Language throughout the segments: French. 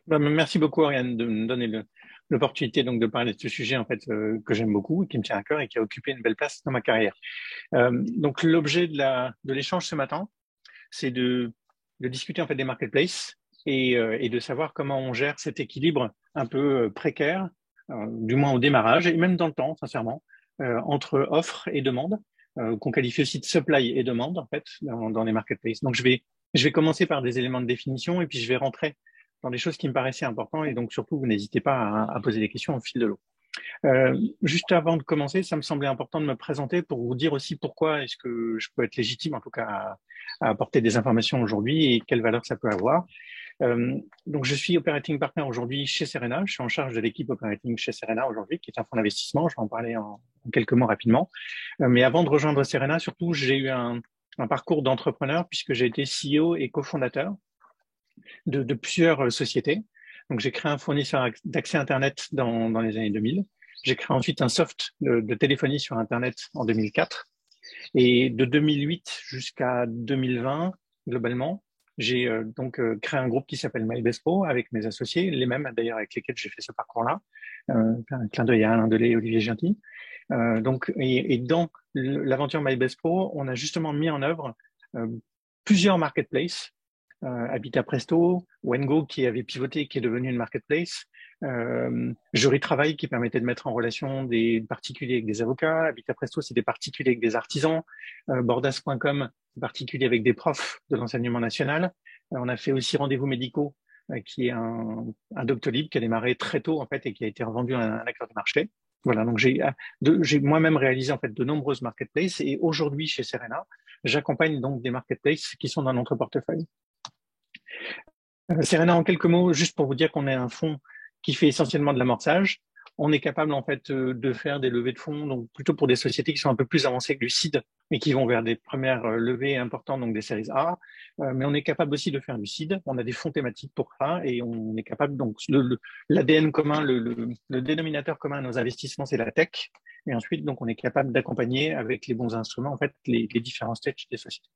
Merci beaucoup, Ariane, de me donner l'opportunité donc de parler de ce sujet en fait que j'aime beaucoup et qui me tient à cœur et qui a occupé une belle place dans ma carrière. Donc l'objet de l'échange ce matin, c'est de discuter en fait des marketplaces et de savoir comment on gère cet équilibre un peu précaire, du moins au démarrage et même dans le temps, sincèrement, entre offre et demande, qu'on qualifie aussi de supply et demande en fait dans les marketplaces. Donc je vais commencer par des éléments de définition et puis je vais rentrer dans des choses qui me paraissaient importantes et donc surtout vous n'hésitez pas à poser des questions au fil de l'eau. Juste avant de commencer, ça me semblait important de me présenter pour vous dire aussi pourquoi est-ce que je peux être légitime, en tout cas, à apporter des informations aujourd'hui et quelle valeur ça peut avoir. Donc, je suis operating partner aujourd'hui chez Serena. Je suis en charge de l'équipe operating chez Serena aujourd'hui, qui est un fonds d'investissement. Je vais en parler en quelques mots rapidement. Mais avant de rejoindre Serena, surtout, j'ai eu un parcours d'entrepreneur puisque j'ai été CEO et cofondateur de plusieurs sociétés. Donc, j'ai créé un fournisseur d'accès Internet dans les années 2000. J'ai créé ensuite un soft de téléphonie sur Internet en 2004. Et de 2008 jusqu'à 2020, globalement, j'ai créé un groupe qui s'appelle MyBestPro avec mes associés, les mêmes d'ailleurs avec lesquels j'ai fait ce parcours-là. Un clin d'œil à Alain Delay et Olivier Gentil. Et dans l'aventure MyBestPro, on a justement mis en œuvre plusieurs marketplaces. Habitat Presto, Wengo qui avait pivoté, qui est devenu une marketplace, Jury Travail qui permettait de mettre en relation des particuliers avec des avocats, Habitat Presto c'est des particuliers avec des artisans, Bordas.com des particuliers avec des profs de l'enseignement national. On a fait aussi Rendez-vous médicaux qui est un Doctolib qui a démarré très tôt en fait et qui a été revendu à un acteur de marché. Voilà, donc j'ai moi-même réalisé en fait de nombreuses marketplaces et aujourd'hui chez Serena, j'accompagne donc des marketplaces qui sont dans notre portefeuille. Serena, en quelques mots, juste pour vous dire qu'on est un fonds qui fait essentiellement de l'amorçage. On est capable en fait de faire des levées de fonds, donc plutôt pour des sociétés qui sont un peu plus avancées que du seed, mais qui vont vers des premières levées importantes, donc des séries A. Mais on est capable aussi de faire du seed. On a des fonds thématiques pour ça et on est capable donc l'ADN commun, le dénominateur commun à nos investissements, c'est la tech. Et ensuite, donc, on est capable d'accompagner avec les bons instruments en fait les différents stages des sociétés.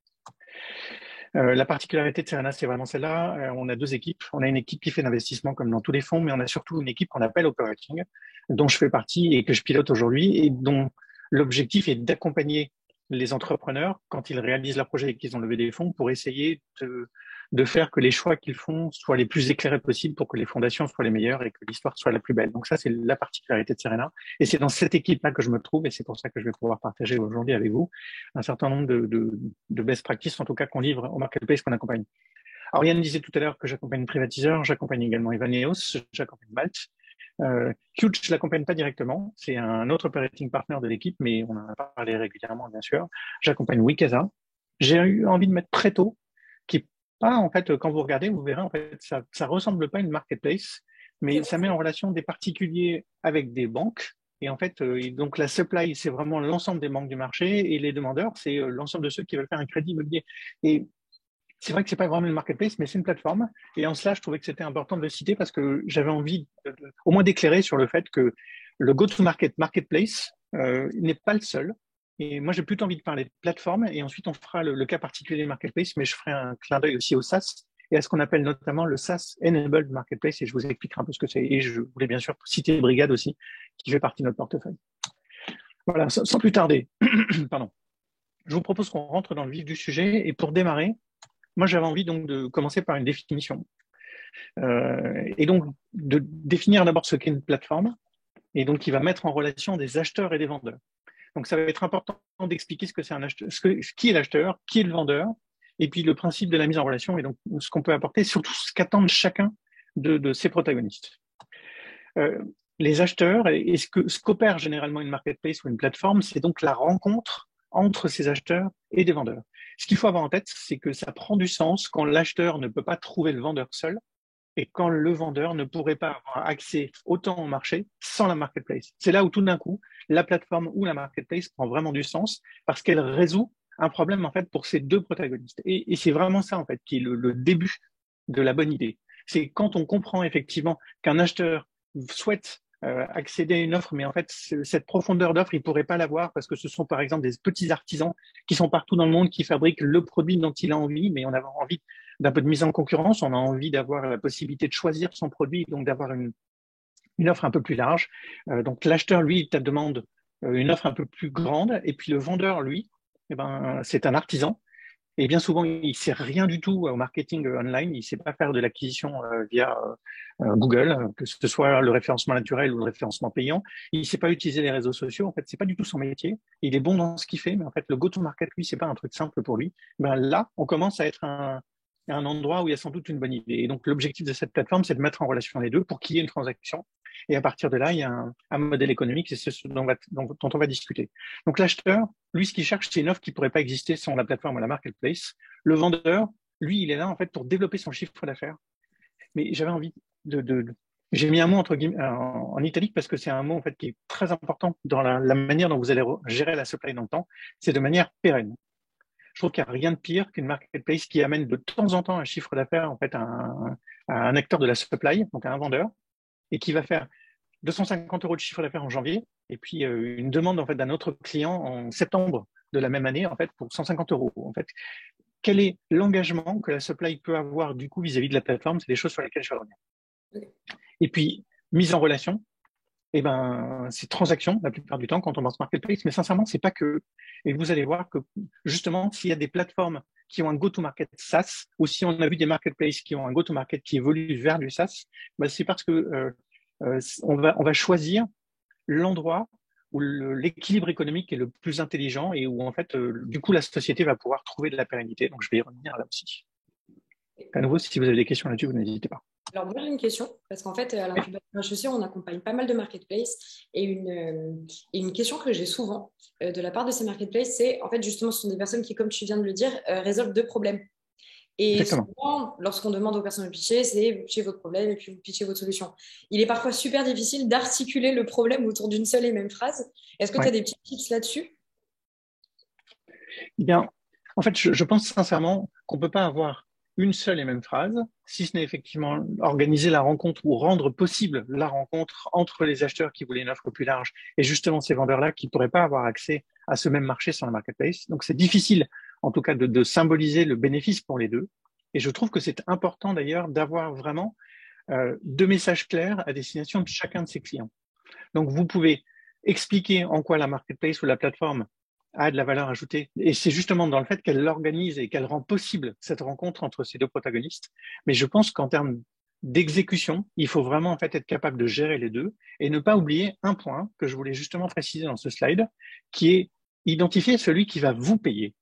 La particularité de Serena, c'est vraiment celle-là. On a deux équipes. On a une équipe qui fait l'investissement comme dans tous les fonds, mais on a surtout une équipe qu'on appelle operating, dont je fais partie et que je pilote aujourd'hui et dont l'objectif est d'accompagner les entrepreneurs quand ils réalisent leur projet et qu'ils ont levé des fonds pour essayer de faire que les choix qu'ils font soient les plus éclairés possibles pour que les fondations soient les meilleures et que l'histoire soit la plus belle. Donc ça, c'est la particularité de Serena. Et c'est dans cette équipe-là que je me trouve et c'est pour ça que je vais pouvoir partager aujourd'hui avec vous un certain nombre de best practices, en tout cas qu'on livre au marketplace qu'on accompagne. Alors Yann disait tout à l'heure que j'accompagne Privatiseur, j'accompagne également Evaneos, j'accompagne Malt. Huge, je l'accompagne pas directement, c'est un autre operating partner de l'équipe, mais on en a parlé régulièrement, bien sûr. J'accompagne Wikasa. J'ai eu envie de mettre Preto, qui est pas, en fait, quand vous regardez, vous verrez, en fait, ça ressemble pas à une marketplace, mais ça met en relation des particuliers avec des banques. Et en fait, donc la supply, c'est vraiment l'ensemble des banques du marché, et les demandeurs, c'est l'ensemble de ceux qui veulent faire un crédit immobilier. Et c'est vrai que c'est pas vraiment une marketplace, mais c'est une plateforme. Et en cela, je trouvais que c'était important de le citer parce que j'avais envie au moins d'éclairer sur le fait que le go-to-market marketplace n'est pas le seul. Et moi, j'ai plutôt envie de parler de plateforme et ensuite on fera le cas particulier des marketplaces, mais je ferai un clin d'œil aussi au SaaS et à ce qu'on appelle notamment le SaaS Enabled Marketplace et je vous expliquerai un peu ce que c'est. Et je voulais bien sûr citer Brigade aussi, qui fait partie de notre portefeuille. Voilà, sans plus tarder, pardon. Je vous propose qu'on rentre dans le vif du sujet et pour démarrer, moi, j'avais envie donc de commencer par une définition. Et donc, de définir d'abord ce qu'est une plateforme, et donc qui va mettre en relation des acheteurs et des vendeurs. Donc, ça va être important d'expliquer ce que c'est un acheteur, qui est l'acheteur, qui est le vendeur, et puis le principe de la mise en relation, et donc ce qu'on peut apporter, surtout ce qu'attendent chacun de ces protagonistes. Les acheteurs, et ce qu'opère généralement une marketplace ou une plateforme, c'est donc la rencontre entre ces acheteurs et des vendeurs. Ce qu'il faut avoir en tête, c'est que ça prend du sens quand l'acheteur ne peut pas trouver le vendeur seul et quand le vendeur ne pourrait pas avoir accès autant au marché sans la marketplace. C'est là où tout d'un coup, la plateforme ou la marketplace prend vraiment du sens parce qu'elle résout un problème en fait pour ces deux protagonistes. Et c'est vraiment ça en fait qui est le début de la bonne idée. C'est quand on comprend effectivement qu'un acheteur souhaite accéder à une offre, mais en fait, cette profondeur d'offre, il pourrait pas l'avoir parce que ce sont par exemple des petits artisans qui sont partout dans le monde, qui fabriquent le produit dont il a envie, mais on a envie d'un peu de mise en concurrence. On a envie d'avoir la possibilité de choisir son produit, donc d'avoir une offre un peu plus large. Donc l'acheteur, lui, il te demande une offre un peu plus grande, et puis le vendeur, lui, eh ben, c'est un artisan. Et bien souvent, il ne sait rien du tout au marketing online. Il ne sait pas faire de l'acquisition via Google, que ce soit le référencement naturel ou le référencement payant. Il ne sait pas utiliser les réseaux sociaux. En fait, c'est pas du tout son métier. Il est bon dans ce qu'il fait, mais en fait, le go-to-market, lui, c'est pas un truc simple pour lui. Ben là, on commence à être un endroit où il y a sans doute une bonne idée. Et donc, l'objectif de cette plateforme, c'est de mettre en relation les deux pour qu'il y ait une transaction. Et à partir de là, il y a un modèle économique, c'est ce dont on va discuter. Donc, l'acheteur, lui, ce qu'il cherche, c'est une offre qui pourrait pas exister sans la plateforme ou la marketplace. Le vendeur, lui, il est là, en fait, pour développer son chiffre d'affaires. Mais j'avais envie j'ai mis un mot entre guillemets en italique parce que c'est un mot en fait qui est très important dans la manière dont vous allez gérer la supply dans le temps. C'est de manière pérenne. Je trouve qu'il n'y a rien de pire qu'une marketplace qui amène de temps en temps un chiffre d'affaires en fait à un acteur de la supply, donc à un vendeur, et qui va faire 250 € de chiffre d'affaires en janvier, et puis une demande en fait d'un autre client en septembre de la même année en fait pour 150 €. En fait, quel est l'engagement que la supply peut avoir du coup vis-à-vis de la plateforme? C'est des choses sur lesquelles je vais revenir. Et puis, mise en relation, eh ben, c'est transaction la plupart du temps quand on lance marketplace, mais sincèrement, c'est pas que. Et vous allez voir que justement, s'il y a des plateformes qui ont un go-to-market SaaS, ou si on a vu des marketplaces qui ont un go-to-market qui évolue vers du SaaS, ben, c'est parce que on va choisir l'endroit où l'équilibre économique est le plus intelligent et où en fait, du coup, la société va pouvoir trouver de la pérennité. Donc, je vais y revenir là aussi. À nouveau, si vous avez des questions là-dessus, vous n'hésitez pas. Alors, moi, j'ai une question, parce qu'en fait, à l'incubateur HEC, on accompagne pas mal de marketplaces. Et une question que j'ai souvent de la part de ces marketplaces, c'est, en fait, justement, ce sont des personnes qui, comme tu viens de le dire, résolvent deux problèmes. Et Exactement. souvent, lorsqu'on demande aux personnes de pitcher, c'est vous pitchez votre problème et puis vous pitchez votre solution. Il est parfois super difficile d'articuler le problème autour d'une seule et même phrase. Est-ce que tu as Ouais. des petits tips là-dessus? Eh bien, en fait, je pense sincèrement qu'on ne peut pas avoir une seule et même phrase, si ce n'est effectivement organiser la rencontre ou rendre possible la rencontre entre les acheteurs qui voulaient une offre plus large et justement ces vendeurs-là qui ne pourraient pas avoir accès à ce même marché sur le marketplace. Donc, c'est difficile, en tout cas, de symboliser le bénéfice pour les deux. Et je trouve que c'est important d'ailleurs d'avoir vraiment deux messages clairs à destination de chacun de ses clients. Donc, vous pouvez expliquer en quoi la marketplace ou la plateforme a de la valeur ajoutée. Et c'est justement dans le fait qu'elle l'organise et qu'elle rend possible cette rencontre entre ces deux protagonistes. Mais je pense qu'en termes d'exécution, il faut vraiment en fait être capable de gérer les deux et ne pas oublier un point que je voulais justement préciser dans ce slide, qui est identifier celui qui va vous payer.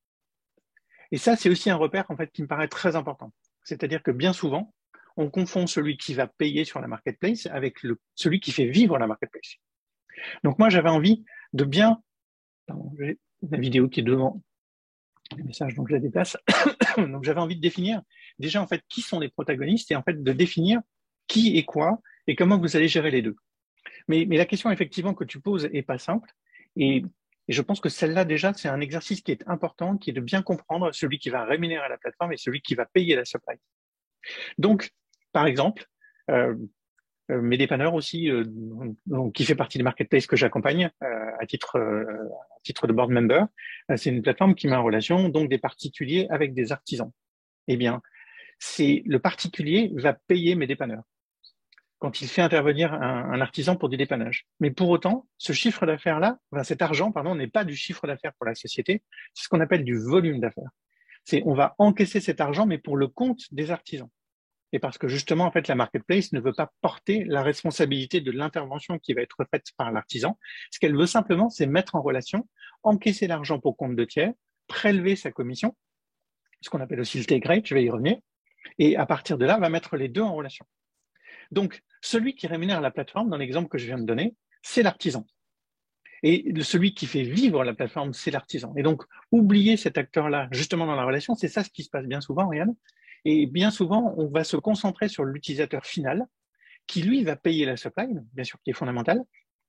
Et ça, c'est aussi un repère en fait qui me paraît très important. C'est-à-dire que bien souvent, on confond celui qui va payer sur la marketplace avec celui qui fait vivre la marketplace. Donc moi, j'avais envie de bien... Pardon, j'ai la vidéo qui est devant les messages, donc je la déplace. Donc j'avais envie de définir déjà en fait qui sont les protagonistes et en fait de définir qui est quoi et comment vous allez gérer les deux. Mais la question effectivement que tu poses est pas simple et je pense que celle-là déjà c'est un exercice qui est important, qui est de bien comprendre celui qui va rémunérer la plateforme et celui qui va payer la supply. Donc par exemple, mes dépanneurs aussi, donc, qui fait partie des marketplaces que j'accompagne à titre de board member. C'est une plateforme qui met en relation donc des particuliers avec des artisans. Eh bien, c'est le particulier va payer mes dépanneurs quand il fait intervenir un artisan pour du dépannage. Mais pour autant, ce chiffre d'affaires-là, enfin, cet argent, pardon, n'est pas du chiffre d'affaires pour la société, c'est ce qu'on appelle du volume d'affaires. On va encaisser cet argent, mais pour le compte des artisans. Et parce que justement, en fait, la marketplace ne veut pas porter la responsabilité de l'intervention qui va être faite par l'artisan. Ce qu'elle veut simplement, c'est mettre en relation, encaisser l'argent pour compte de tiers, prélever sa commission, ce qu'on appelle aussi le take rate, je vais y revenir, et à partir de là, va mettre les deux en relation. Donc, celui qui rémunère la plateforme, dans l'exemple que je viens de donner, c'est l'artisan. Et celui qui fait vivre la plateforme, c'est l'artisan. Et donc, oublier cet acteur-là, justement dans la relation, c'est ça ce qui se passe bien souvent, Ryan. Et bien souvent, on va se concentrer sur l'utilisateur final qui, lui, va payer la supply, bien sûr, qui est fondamental,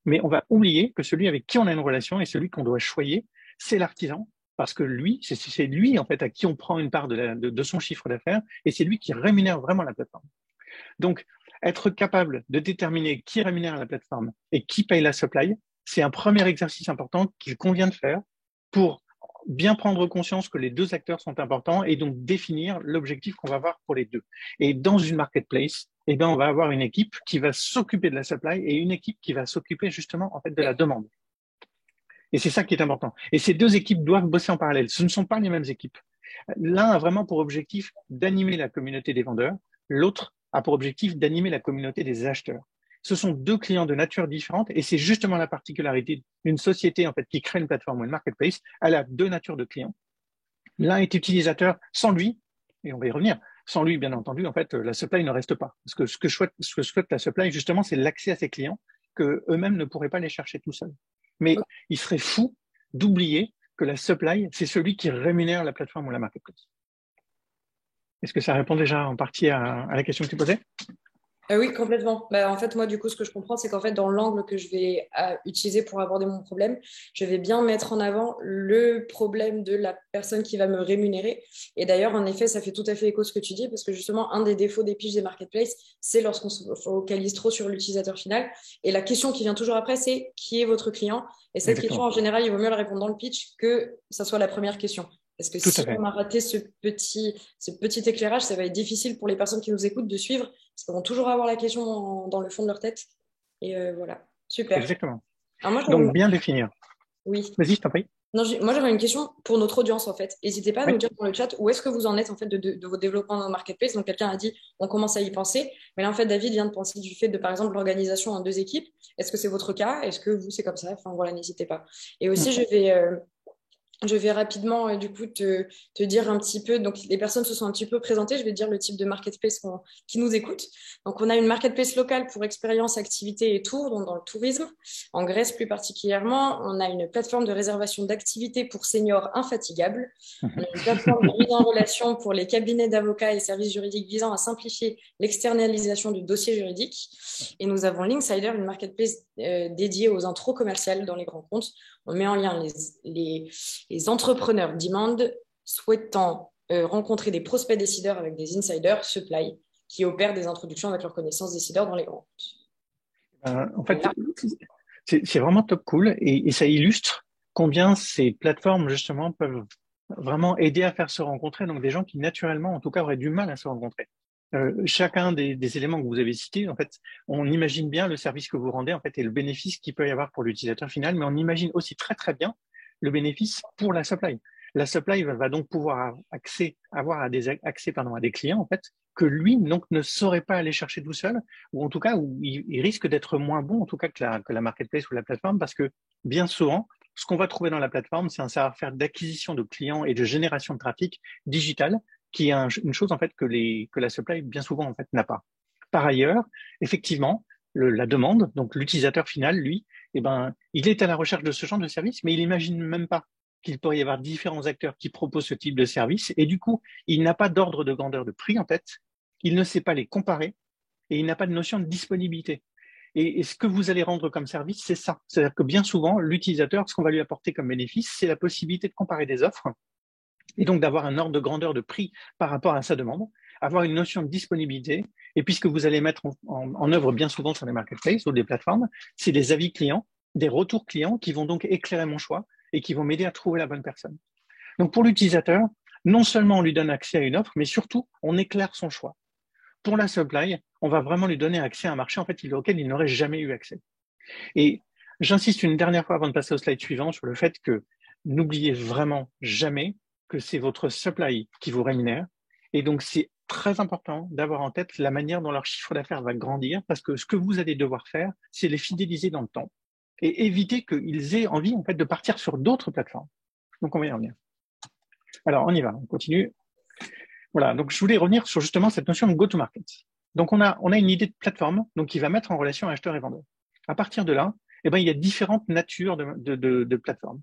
mais on va oublier que celui avec qui on a une relation et celui qu'on doit choyer, c'est l'artisan, parce que lui, c'est lui, en fait, à qui on prend une part de son chiffre d'affaires et c'est lui qui rémunère vraiment la plateforme. Donc, être capable de déterminer qui rémunère la plateforme et qui paye la supply, c'est un premier exercice important qu'il convient de faire pour bien prendre conscience que les deux acteurs sont importants et donc définir l'objectif qu'on va avoir pour les deux. Et dans une marketplace, eh bien, on va avoir une équipe qui va s'occuper de la supply et une équipe qui va s'occuper justement en fait de la demande. Et c'est ça qui est important. Et ces deux équipes doivent bosser en parallèle. Ce ne sont pas les mêmes équipes. L'un a vraiment pour objectif d'animer la communauté des vendeurs, l'autre a pour objectif d'animer la communauté des acheteurs. Ce sont deux clients de nature différente et c'est justement la particularité d'une société en fait qui crée une plateforme ou une marketplace. Elle a deux natures de clients. L'un est utilisateur, sans lui, et on va y revenir, sans lui, bien entendu, en fait, la supply ne reste pas. Parce que ce que souhaite la supply, justement, c'est l'accès à ses clients que eux-mêmes ne pourraient pas les chercher tout seuls. Mais il serait fou d'oublier que la supply, c'est celui qui rémunère la plateforme ou la marketplace. Est-ce que ça répond déjà en partie à la question que tu posais? Oui, complètement. Bah, en fait, moi, du coup, ce que je comprends, c'est qu'en fait, dans l'angle que je vais utiliser pour aborder mon problème, je vais bien mettre en avant le problème de la personne qui va me rémunérer. Et d'ailleurs, en effet, ça fait tout à fait écho à ce que tu dis, parce que justement, un des défauts des pitchs des marketplaces, c'est lorsqu'on se focalise trop sur l'utilisateur final. Et la question qui vient toujours après, c'est qui est votre client? Et cette question, en général, il vaut mieux la répondre dans le pitch que ça soit la première question. Parce que si on a raté ce petit éclairage, ça va être difficile pour les personnes qui nous écoutent de suivre, parce qu'ils vont toujours avoir la question dans le fond de leur tête. Et voilà, super. Exactement. Alors moi, donc, bien définir. Oui. Vas-y, je t'en prie. Non, moi, j'aurais une question pour notre audience, en fait. N'hésitez pas à nous dire dans le chat où est-ce que vous en êtes, en fait, de vos développements dans le marketplace. Donc, quelqu'un a dit, on commence à y penser. Mais là, en fait, David vient de penser du fait de, par exemple, l'organisation en deux équipes. Est-ce que c'est votre cas? Est-ce que vous, c'est comme ça? Enfin, voilà, n'hésitez pas. Et aussi, je vais rapidement du coup te dire un petit peu, donc les personnes se sont un petit peu présentées, je vais dire le type de marketplace qui nous écoute. Donc on a une marketplace locale pour expérience, activités et tours, donc dans le tourisme, en Grèce plus particulièrement. On a une plateforme de réservation d'activités pour seniors infatigables. On a une plateforme de mise en relation pour les cabinets d'avocats et services juridiques visant à simplifier l'externalisation du dossier juridique. Et nous avons Linksider, une marketplace dédiée aux intros commerciales dans les grands comptes. On met en lien les entrepreneurs demand souhaitant rencontrer des prospects décideurs avec des insiders supply qui opèrent des introductions avec leurs connaissances décideurs dans les grands comptes. En fait, c'est vraiment top cool et ça illustre combien ces plateformes justement peuvent vraiment aider à faire se rencontrer donc des gens qui naturellement en tout cas auraient du mal à se rencontrer. Chacun des éléments que vous avez cités, en fait, on imagine bien le service que vous rendez en fait et le bénéfice qu'il peut y avoir pour l'utilisateur final, mais on imagine aussi très très bien le bénéfice pour la supply. La supply va donc pouvoir avoir accès à des clients en fait que lui donc ne saurait pas aller chercher tout seul, ou en tout cas où il risque d'être moins bon en tout cas que la marketplace ou la plateforme, parce que bien souvent ce qu'on va trouver dans la plateforme, c'est un savoir-faire d'acquisition de clients et de génération de trafic digital, qui est une chose en fait que la supply bien souvent en fait n'a pas. Par ailleurs, effectivement, la demande, donc l'utilisateur final, lui, eh ben, il est à la recherche de ce genre de service, mais il imagine même pas qu'il pourrait y avoir différents acteurs qui proposent ce type de service, et du coup, il n'a pas d'ordre de grandeur de prix en tête, il ne sait pas les comparer, et il n'a pas de notion de disponibilité. Et ce que vous allez rendre comme service, c'est ça. C'est-à-dire que bien souvent, l'utilisateur, ce qu'on va lui apporter comme bénéfice, c'est la possibilité de comparer des offres, et donc d'avoir un ordre de grandeur de prix par rapport à sa demande, avoir une notion de disponibilité, et puisque vous allez mettre en œuvre bien souvent sur les marketplaces ou des plateformes, c'est des avis clients, des retours clients qui vont donc éclairer mon choix et qui vont m'aider à trouver la bonne personne. Donc pour l'utilisateur, non seulement on lui donne accès à une offre, mais surtout on éclaire son choix. Pour la supply, on va vraiment lui donner accès à un marché en fait auquel il n'aurait jamais eu accès. Et j'insiste une dernière fois avant de passer au slide suivant sur le fait que n'oubliez vraiment jamais que c'est votre supply qui vous rémunère. Et donc, c'est très important d'avoir en tête la manière dont leur chiffre d'affaires va grandir, parce que ce que vous allez devoir faire, c'est les fidéliser dans le temps et éviter qu'ils aient envie en fait de partir sur d'autres plateformes. Donc, on va y revenir. Alors, on y va, on continue. Voilà, donc je voulais revenir sur justement cette notion de go-to-market. Donc, on a une idée de plateforme donc, qui va mettre en relation acheteurs et vendeurs. À partir de là, eh ben, il y a différentes natures de plateformes.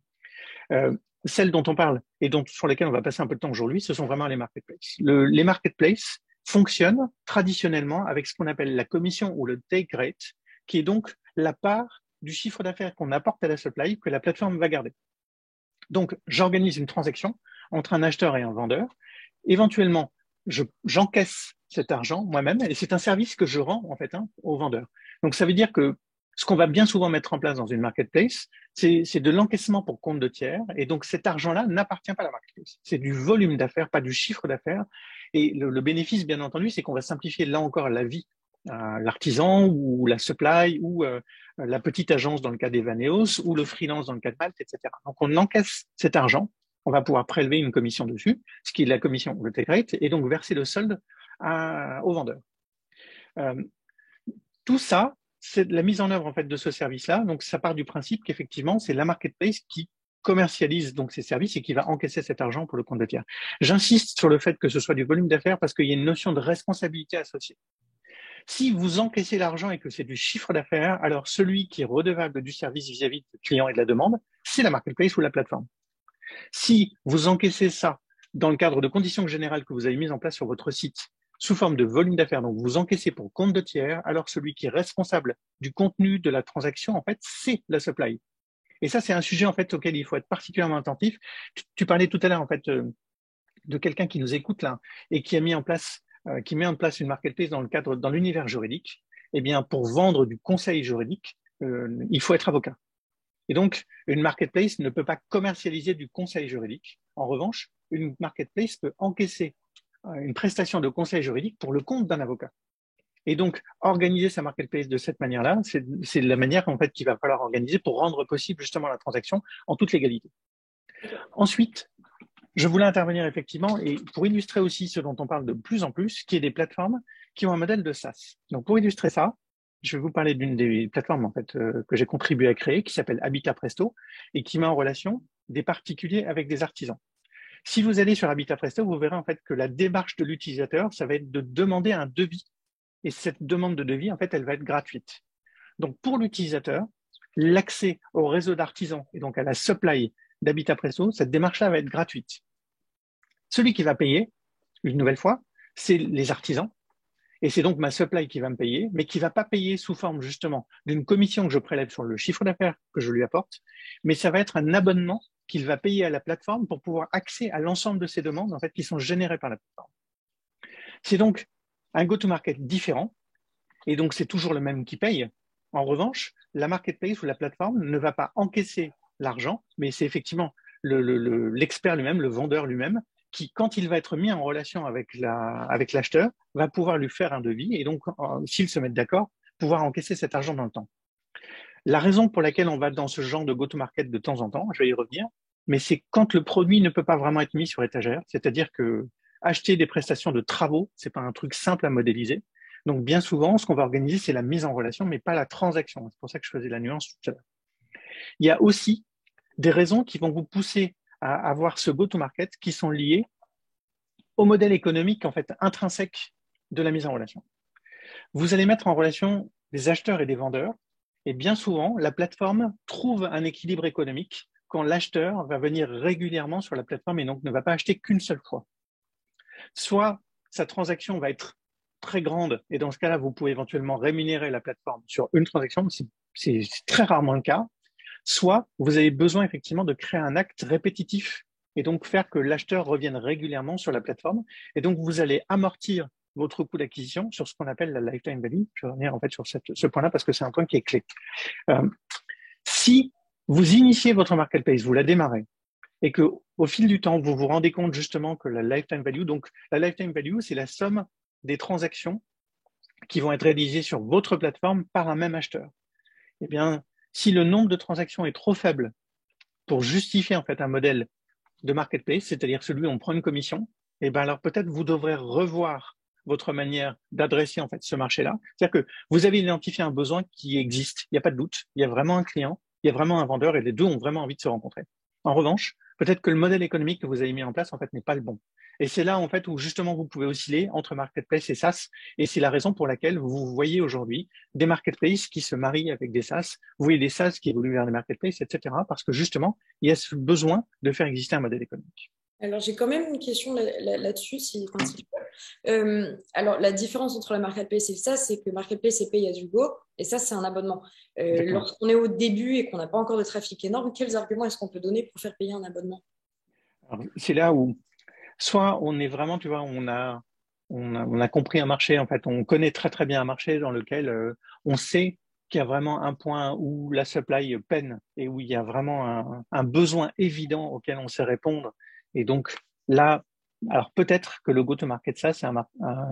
Celles dont on parle et sur lesquelles on va passer un peu de temps aujourd'hui, ce sont vraiment les marketplaces. Les marketplaces fonctionnent traditionnellement avec ce qu'on appelle la commission ou le take rate, qui est donc la part du chiffre d'affaires qu'on apporte à la supply que la plateforme va garder. Donc, j'organise une transaction entre un acheteur et un vendeur. Éventuellement, j'encaisse cet argent moi-même et c'est un service que je rends en fait au vendeur. Donc, ça veut dire que ce qu'on va bien souvent mettre en place dans une marketplace, c'est de l'encaissement pour compte de tiers. Et donc, cet argent-là n'appartient pas à la marketplace. C'est du volume d'affaires, pas du chiffre d'affaires. Et le bénéfice, bien entendu, c'est qu'on va simplifier là encore la vie à l'artisan ou la supply ou la petite agence dans le cas d'Evaneos ou le freelance dans le cas de Malte, etc. Donc, on encaisse cet argent. On va pouvoir prélever une commission dessus, ce qui est la commission, le take rate, et donc verser le solde au vendeur. Tout ça, c'est la mise en œuvre en fait de ce service-là. Donc, ça part du principe qu'effectivement, c'est la marketplace qui commercialise donc ces services et qui va encaisser cet argent pour le compte de tiers. J'insiste sur le fait que ce soit du volume d'affaires parce qu'il y a une notion de responsabilité associée. Si vous encaissez l'argent et que c'est du chiffre d'affaires, alors celui qui est redevable du service vis-à-vis du client et de la demande, c'est la marketplace ou la plateforme. Si vous encaissez ça dans le cadre de conditions générales que vous avez mises en place sur votre site sous forme de volume d'affaires, donc vous encaissez pour compte de tiers, alors celui qui est responsable du contenu de la transaction, en fait, c'est la supply. Et ça, c'est un sujet en fait auquel il faut être particulièrement attentif. Tu parlais tout à l'heure en fait de quelqu'un qui nous écoute là et qui a mis en place, qui met en place une marketplace dans le cadre, dans l'univers juridique. Eh bien, pour vendre du conseil juridique, il faut être avocat. Et donc, une marketplace ne peut pas commercialiser du conseil juridique. En revanche, une marketplace peut encaisser une prestation de conseil juridique pour le compte d'un avocat. Et donc, organiser sa marketplace de cette manière-là, c'est la manière en fait qu'il va falloir organiser pour rendre possible justement la transaction en toute légalité. Ensuite, je voulais intervenir effectivement et pour illustrer aussi ce dont on parle de plus en plus, qui est des plateformes qui ont un modèle de SaaS. Donc, pour illustrer ça, je vais vous parler d'une des plateformes en fait que j'ai contribué à créer, qui s'appelle Habitat Presto et qui met en relation des particuliers avec des artisans. Si vous allez sur Habitat Presto, vous verrez en fait que la démarche de l'utilisateur, ça va être de demander un devis. Et cette demande de devis, en fait, elle va être gratuite. Donc, pour l'utilisateur, l'accès au réseau d'artisans et donc à la supply d'Habitat Presto, cette démarche-là va être gratuite. Celui qui va payer, une nouvelle fois, c'est les artisans. Et c'est donc ma supply qui va me payer, mais qui ne va pas payer sous forme justement d'une commission que je prélève sur le chiffre d'affaires que je lui apporte, mais ça va être un abonnement qu'il va payer à la plateforme pour pouvoir accéder à l'ensemble de ces demandes en fait, qui sont générées par la plateforme. C'est donc un go-to-market différent, et donc c'est toujours le même qui paye. En revanche, la marketplace ou la plateforme ne va pas encaisser l'argent, mais c'est effectivement l'expert lui-même, le vendeur lui-même, qui, quand il va être mis en relation avec l'acheteur, va pouvoir lui faire un devis et donc, s'ils se mettent d'accord, pouvoir encaisser cet argent dans le temps. La raison pour laquelle on va dans ce genre de go-to-market de temps en temps, je vais y revenir, mais c'est quand le produit ne peut pas vraiment être mis sur étagère, c'est-à-dire que acheter des prestations de travaux, c'est pas un truc simple à modéliser. Donc, bien souvent, ce qu'on va organiser, c'est la mise en relation, mais pas la transaction. C'est pour ça que je faisais la nuance tout à l'heure. Il y a aussi des raisons qui vont vous pousser à avoir ce go-to-market qui sont liées au modèle économique en fait intrinsèque de la mise en relation. Vous allez mettre en relation des acheteurs et des vendeurs, et bien souvent, la plateforme trouve un équilibre économique quand l'acheteur va venir régulièrement sur la plateforme et donc ne va pas acheter qu'une seule fois. Soit sa transaction va être très grande, et dans ce cas-là, vous pouvez éventuellement rémunérer la plateforme sur une transaction, c'est très rarement le cas. Soit vous avez besoin effectivement de créer un acte répétitif et donc faire que l'acheteur revienne régulièrement sur la plateforme. Et donc, vous allez amortir votre coût d'acquisition sur ce qu'on appelle la lifetime value. Je vais revenir en fait sur ce point-là parce que c'est un point qui est clé. Si vous initiez votre marketplace, vous la démarrez, et que au fil du temps, vous vous rendez compte justement que la lifetime value, donc la lifetime value, c'est la somme des transactions qui vont être réalisées sur votre plateforme par un même acheteur. Eh bien, si le nombre de transactions est trop faible pour justifier en fait un modèle de marketplace, c'est-à-dire celui où on prend une commission, eh bien alors peut-être vous devrez revoir votre manière d'adresser en fait ce marché-là. C'est-à-dire que vous avez identifié un besoin qui existe, il n'y a pas de doute, il y a vraiment un client, il y a vraiment un vendeur et les deux ont vraiment envie de se rencontrer. En revanche, peut-être que le modèle économique que vous avez mis en place en fait n'est pas le bon. Et c'est là en fait où justement vous pouvez osciller entre marketplace et SaaS. Et c'est la raison pour laquelle vous voyez aujourd'hui des marketplaces qui se marient avec des SaaS, vous voyez des SaaS qui évoluent vers des marketplaces, etc. Parce que justement, il y a ce besoin de faire exister un modèle économique. Alors, j'ai quand même une question là-dessus, si tu peux. Alors, la différence entre la marketplace et le SaaS, c'est que marketplace est pay as you go et ça, c'est un abonnement. Lorsqu'on est au début et qu'on n'a pas encore de trafic énorme, quels arguments est-ce qu'on peut donner pour faire payer un abonnement? C'est là où soit on est vraiment, tu vois, on a compris un marché, en fait, on connaît très très bien un marché dans lequel on sait qu'il y a vraiment un point où la supply peine et où il y a vraiment un besoin évident auquel on sait répondre. Et donc là, alors peut-être que le go-to-market, ça, c'est un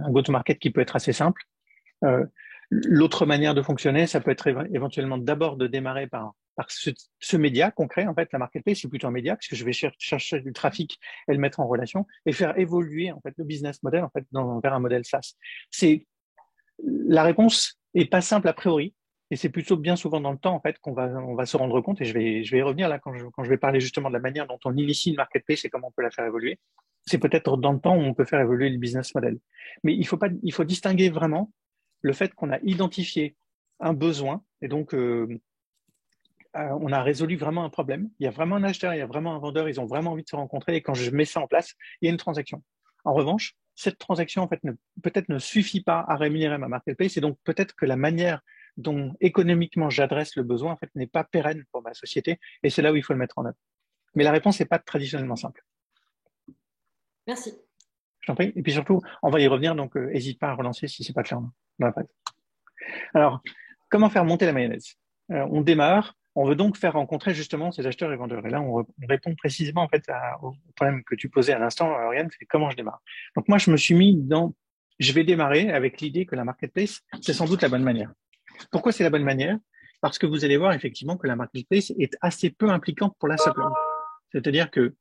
go-to-market qui peut être assez simple. L'autre manière de fonctionner, ça peut être éventuellement d'abord de démarrer par ce média concret. En fait, la marketplace, c'est plutôt un média parce que je vais chercher du trafic et le mettre en relation et faire évoluer en fait le business model en fait vers un modèle SaaS. La réponse est pas simple a priori et c'est plutôt bien souvent dans le temps en fait on va se rendre compte et je vais y revenir là quand je vais parler justement de la manière dont on initie une marketplace et comment on peut la faire évoluer. C'est peut-être dans le temps où on peut faire évoluer le business model. Mais il faut distinguer vraiment le fait qu'on a identifié un besoin et donc on a résolu vraiment un problème. Il y a vraiment un acheteur, il y a vraiment un vendeur, ils ont vraiment envie de se rencontrer et quand je mets ça en place, il y a une transaction. En revanche, cette transaction en fait peut-être ne suffit pas à rémunérer ma marketplace et donc peut-être que la manière dont économiquement j'adresse le besoin en fait n'est pas pérenne pour ma société et c'est là où il faut le mettre en œuvre. Mais la réponse n'est pas traditionnellement simple. Merci. Je t'en prie. Et puis surtout, on va y revenir, donc n'hésite pas à relancer si c'est pas clair dans la phrase. Alors, comment faire monter la mayonnaise? On démarre, on veut donc faire rencontrer justement ces acheteurs et vendeurs. Et là, on répond précisément en fait au problème que tu posais à l'instant, Oriane, c'est comment je démarre. Donc moi, je me suis mis je vais démarrer avec l'idée que la marketplace, c'est sans doute la bonne manière. Pourquoi c'est la bonne manière? Parce que vous allez voir effectivement que la marketplace est assez peu impliquante pour la supply. C'est-à-dire que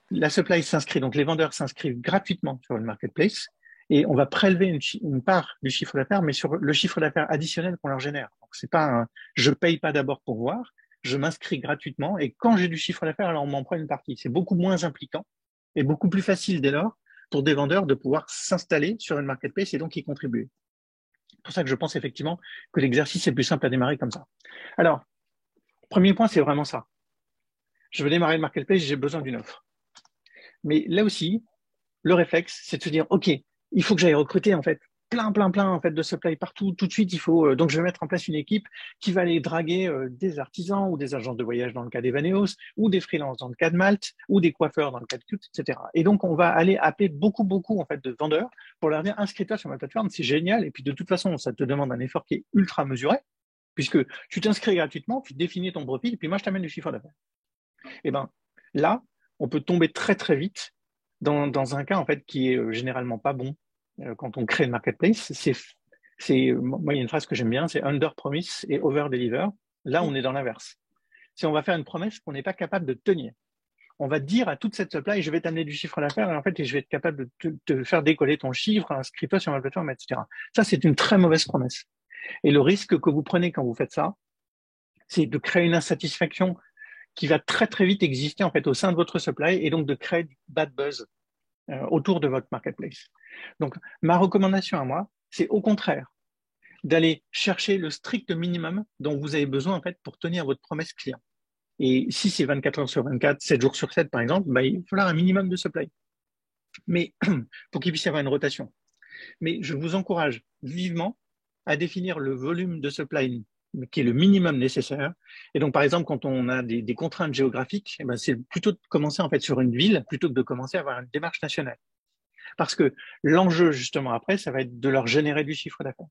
la supply s'inscrit, donc les vendeurs s'inscrivent gratuitement sur le marketplace et on va prélever une part du chiffre d'affaires, mais sur le chiffre d'affaires additionnel qu'on leur génère. Donc c'est pas je paye pas d'abord pour voir, je m'inscris gratuitement et quand j'ai du chiffre d'affaires, alors on m'en prend une partie. C'est beaucoup moins impliquant et beaucoup plus facile dès lors pour des vendeurs de pouvoir s'installer sur une marketplace et donc y contribuer. C'est pour ça que je pense effectivement que l'exercice est plus simple à démarrer comme ça. Alors, premier point, c'est vraiment ça. Je veux démarrer le marketplace, j'ai besoin d'une offre. Mais là aussi, le réflexe, c'est de se dire, OK, il faut que j'aille recruter en fait plein en fait de supply partout tout de suite. Il faut donc je vais mettre en place une équipe qui va aller draguer des artisans ou des agences de voyage dans le cas d'Evaneos ou des freelances dans le cas de Malte ou des coiffeurs dans le cas de Cute, etc. Et donc on va aller appeler beaucoup en fait de vendeurs pour leur dire inscris-toi sur ma plateforme, c'est génial. Et puis de toute façon, ça te demande un effort qui est ultra mesuré puisque tu t'inscris gratuitement, tu définis ton profil et puis moi je t'amène du chiffre d'affaires. Et ben là, on peut tomber très vite dans un cas en fait qui est généralement pas bon quand on crée une marketplace. Moi, il y a une phrase que j'aime bien, c'est under promise et over deliver. Là, on est dans l'inverse. Si on va faire une promesse qu'on n'est pas capable de tenir, on va dire à toute cette supply, je vais t'amener du chiffre d'affaires et en fait, je vais être capable de te faire décoller ton chiffre, inscris-toi sur ma plateforme, etc. Ça, c'est une très mauvaise promesse. Et le risque que vous prenez quand vous faites ça, c'est de créer une insatisfaction qui va très vite exister en fait au sein de votre supply et donc de créer du bad buzz autour de votre marketplace. Donc, ma recommandation à moi, c'est au contraire d'aller chercher le strict minimum dont vous avez besoin en fait pour tenir votre promesse client. Et si c'est 24 heures sur 24, 7 jours sur 7 par exemple, bah, il va falloir un minimum de supply. Mais pour qu'il puisse y avoir une rotation. Mais je vous encourage vivement à définir le volume de supply qui est le minimum nécessaire. Et donc, par exemple, quand on a des contraintes géographiques, eh ben, c'est plutôt de commencer en fait sur une ville plutôt que de commencer à avoir une démarche nationale. Parce que l'enjeu, justement, après, ça va être de leur générer du chiffre d'affaires.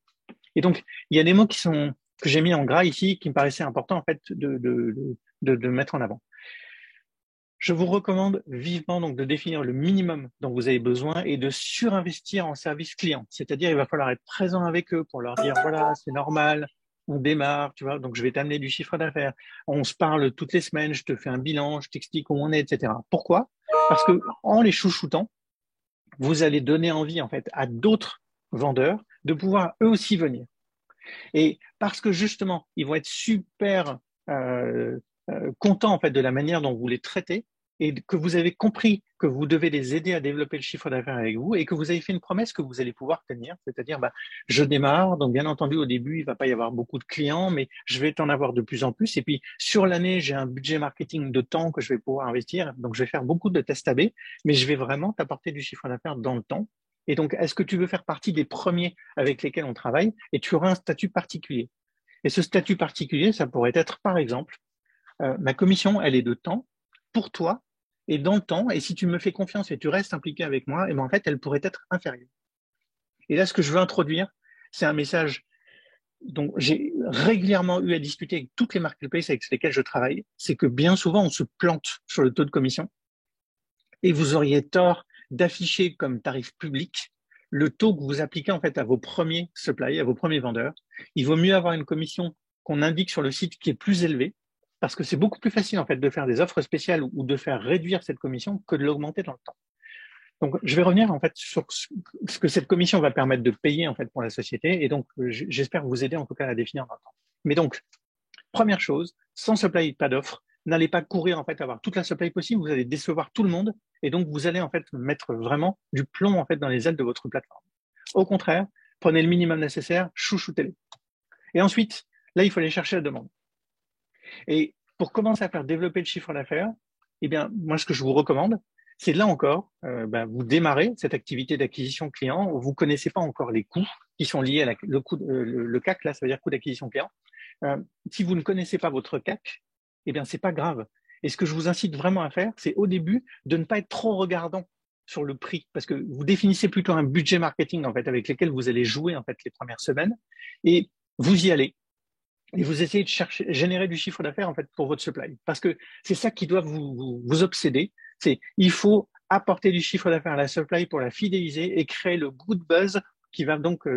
Et donc, il y a des mots que j'ai mis en gras ici qui me paraissaient importants, en fait, de mettre en avant. Je vous recommande vivement donc de définir le minimum dont vous avez besoin et de surinvestir en service client. C'est-à-dire, il va falloir être présent avec eux pour leur dire, voilà, c'est normal, on démarre, tu vois, donc je vais t'amener du chiffre d'affaires. On se parle toutes les semaines, je te fais un bilan, je t'explique où on est, etc. Pourquoi? Parce que en les chouchoutant, vous allez donner envie, en fait, à d'autres vendeurs de pouvoir eux aussi venir. Et parce que justement, ils vont être super contents, en fait, de la manière dont vous les traitez, et que vous avez compris que vous devez les aider à développer le chiffre d'affaires avec vous et que vous avez fait une promesse que vous allez pouvoir tenir, c'est-à-dire je démarre, donc bien entendu au début il va pas y avoir beaucoup de clients, mais je vais t'en avoir de plus en plus et puis sur l'année j'ai un budget marketing de temps que je vais pouvoir investir, donc je vais faire beaucoup de tests AB, mais je vais vraiment t'apporter du chiffre d'affaires dans le temps. Et donc est-ce que tu veux faire partie des premiers avec lesquels on travaille et tu auras un statut particulier. Et ce statut particulier, ça pourrait être par exemple ma commission, elle est de temps pour toi et dans le temps. Et si tu me fais confiance et tu restes impliqué avec moi, et ben en fait, elle pourrait être inférieure. Et là, ce que je veux introduire, c'est un message donc j'ai régulièrement eu à discuter avec toutes les marketplaces avec lesquelles je travaille, c'est que bien souvent on se plante sur le taux de commission et vous auriez tort d'afficher comme tarif public le taux que vous appliquez en fait à vos premiers suppliers, à vos premiers vendeurs. Il vaut mieux avoir une commission qu'on indique sur le site qui est plus élevée, parce que c'est beaucoup plus facile en fait de faire des offres spéciales ou de faire réduire cette commission que de l'augmenter dans le temps. Donc, je vais revenir en fait sur ce que cette commission va permettre de payer en fait pour la société, et donc j'espère vous aider en tout cas à la définir dans le temps. Mais donc, première chose, sans supply, pas d'offre. N'allez pas courir en fait avoir toute la supply possible, vous allez décevoir tout le monde, et donc vous allez en fait mettre vraiment du plomb en fait dans les ailes de votre plateforme. Au contraire, prenez le minimum nécessaire, chouchoutez-les. Et ensuite, là, il faut aller chercher la demande. Et pour commencer à faire développer le chiffre d'affaires, eh bien, moi, ce que je vous recommande, c'est là encore, vous démarrez cette activité d'acquisition client, vous connaissez pas encore les coûts qui sont liés à le CAC, là, ça veut dire coût d'acquisition client. Si vous ne connaissez pas votre CAC, eh bien, c'est pas grave. Et ce que je vous incite vraiment à faire, c'est au début de ne pas être trop regardant sur le prix, parce que vous définissez plutôt un budget marketing en fait avec lequel vous allez jouer en fait les premières semaines, et vous y allez. Et vous essayez de générer du chiffre d'affaires en fait pour votre supply, parce que c'est ça qui doit vous obséder. C'est il faut apporter du chiffre d'affaires à la supply pour la fidéliser et créer le good buzz qui va donc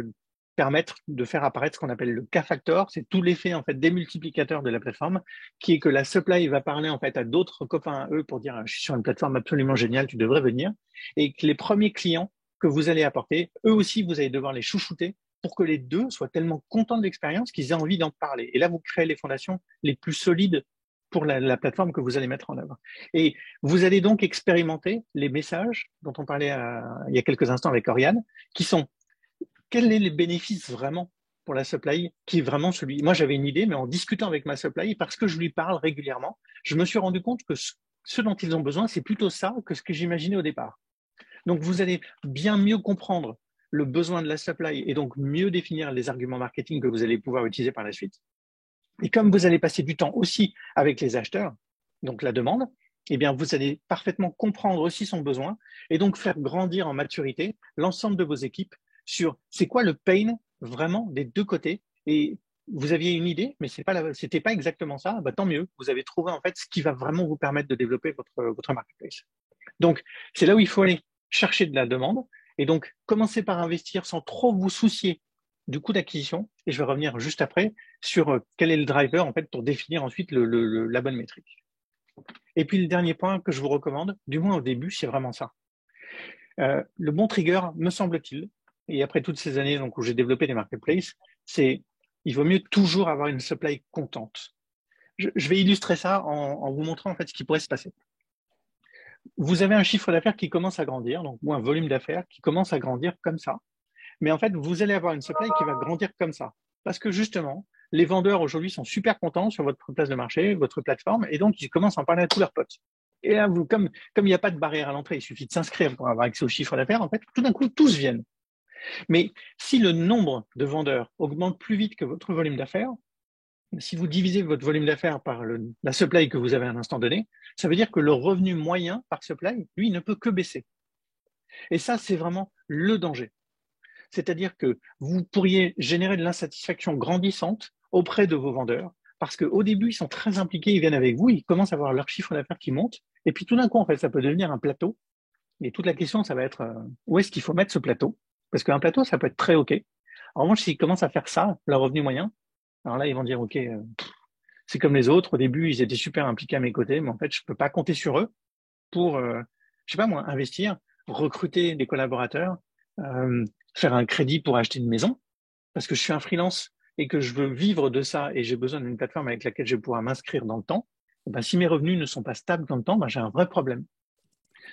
permettre de faire apparaître ce qu'on appelle le K-factor. C'est tout l'effet en fait démultiplicateur de la plateforme, qui est que la supply va parler en fait à d'autres copains à eux pour dire je suis sur une plateforme absolument géniale, tu devrais venir, et que les premiers clients que vous allez apporter, eux aussi vous allez devoir les chouchouter pour que les deux soient tellement contents de l'expérience qu'ils aient envie d'en parler. Et là, vous créez les fondations les plus solides pour la plateforme que vous allez mettre en œuvre. Et vous allez donc expérimenter les messages dont on parlait il y a quelques instants avec Oriane, qui sont quels sont les bénéfices vraiment pour la supply, qui est vraiment celui. Moi, j'avais une idée, mais en discutant avec ma supply, parce que je lui parle régulièrement, je me suis rendu compte que ce dont ils ont besoin, c'est plutôt ça que ce que j'imaginais au départ. Donc, vous allez bien mieux comprendre le besoin de la supply et donc mieux définir les arguments marketing que vous allez pouvoir utiliser par la suite. Et comme vous allez passer du temps aussi avec les acheteurs, donc la demande, eh bien, vous allez parfaitement comprendre aussi son besoin et donc faire grandir en maturité l'ensemble de vos équipes sur c'est quoi le pain vraiment des deux côtés. Et vous aviez une idée, mais c'était pas exactement ça. Bah, tant mieux. Vous avez trouvé en fait ce qui va vraiment vous permettre de développer votre marketplace. Donc, c'est là où il faut aller chercher de la demande. Et donc, commencez par investir sans trop vous soucier du coût d'acquisition. Et je vais revenir juste après sur quel est le driver en fait pour définir ensuite la bonne métrique. Et puis, le dernier point que je vous recommande, du moins au début, c'est vraiment ça. Le bon trigger, me semble-t-il, et après toutes ces années donc, où j'ai développé des marketplaces, c'est il vaut mieux toujours avoir une supply contente. Je vais illustrer ça en vous montrant en fait ce qui pourrait se passer. Vous avez un chiffre d'affaires qui commence à grandir, donc ou un volume d'affaires qui commence à grandir comme ça. Mais en fait, vous allez avoir une supply qui va grandir comme ça. Parce que justement, les vendeurs aujourd'hui sont super contents sur votre place de marché, votre plateforme, et donc ils commencent à en parler à tous leurs potes. Et là, comme il n'y a pas de barrière à l'entrée, il suffit de s'inscrire pour avoir accès au chiffre d'affaires, en fait, tout d'un coup, tous viennent. Mais si le nombre de vendeurs augmente plus vite que votre volume d'affaires, si vous divisez votre volume d'affaires par la supply que vous avez à un instant donné, ça veut dire que le revenu moyen par supply, lui, ne peut que baisser. Et ça, c'est vraiment le danger. C'est-à-dire que vous pourriez générer de l'insatisfaction grandissante auprès de vos vendeurs, parce qu'au début, ils sont très impliqués, ils viennent avec vous, ils commencent à avoir leur chiffre d'affaires qui monte, et puis tout d'un coup, en fait, ça peut devenir un plateau. Et toute la question, ça va être où est-ce qu'il faut mettre ce plateau? Parce qu'un plateau, ça peut être très OK. En revanche, s'ils commencent à faire ça, leur revenu moyen, alors là, ils vont dire, OK, c'est comme les autres. Au début, ils étaient super impliqués à mes côtés, mais en fait, je peux pas compter sur eux pour, je sais pas moi, investir, recruter des collaborateurs, faire un crédit pour acheter une maison, parce que je suis un freelance et que je veux vivre de ça et j'ai besoin d'une plateforme avec laquelle je vais pouvoir m'inscrire dans le temps. Ben, si mes revenus ne sont pas stables dans le temps, ben, j'ai un vrai problème.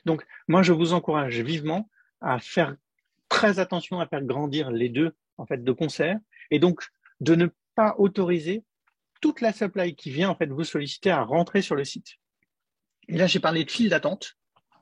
Donc, moi, je vous encourage vivement à faire très attention à faire grandir les deux, en fait, de concert, et donc de ne pas autoriser toute la supply qui vient, en fait, vous solliciter à rentrer sur le site. Et là, j'ai parlé de file d'attente,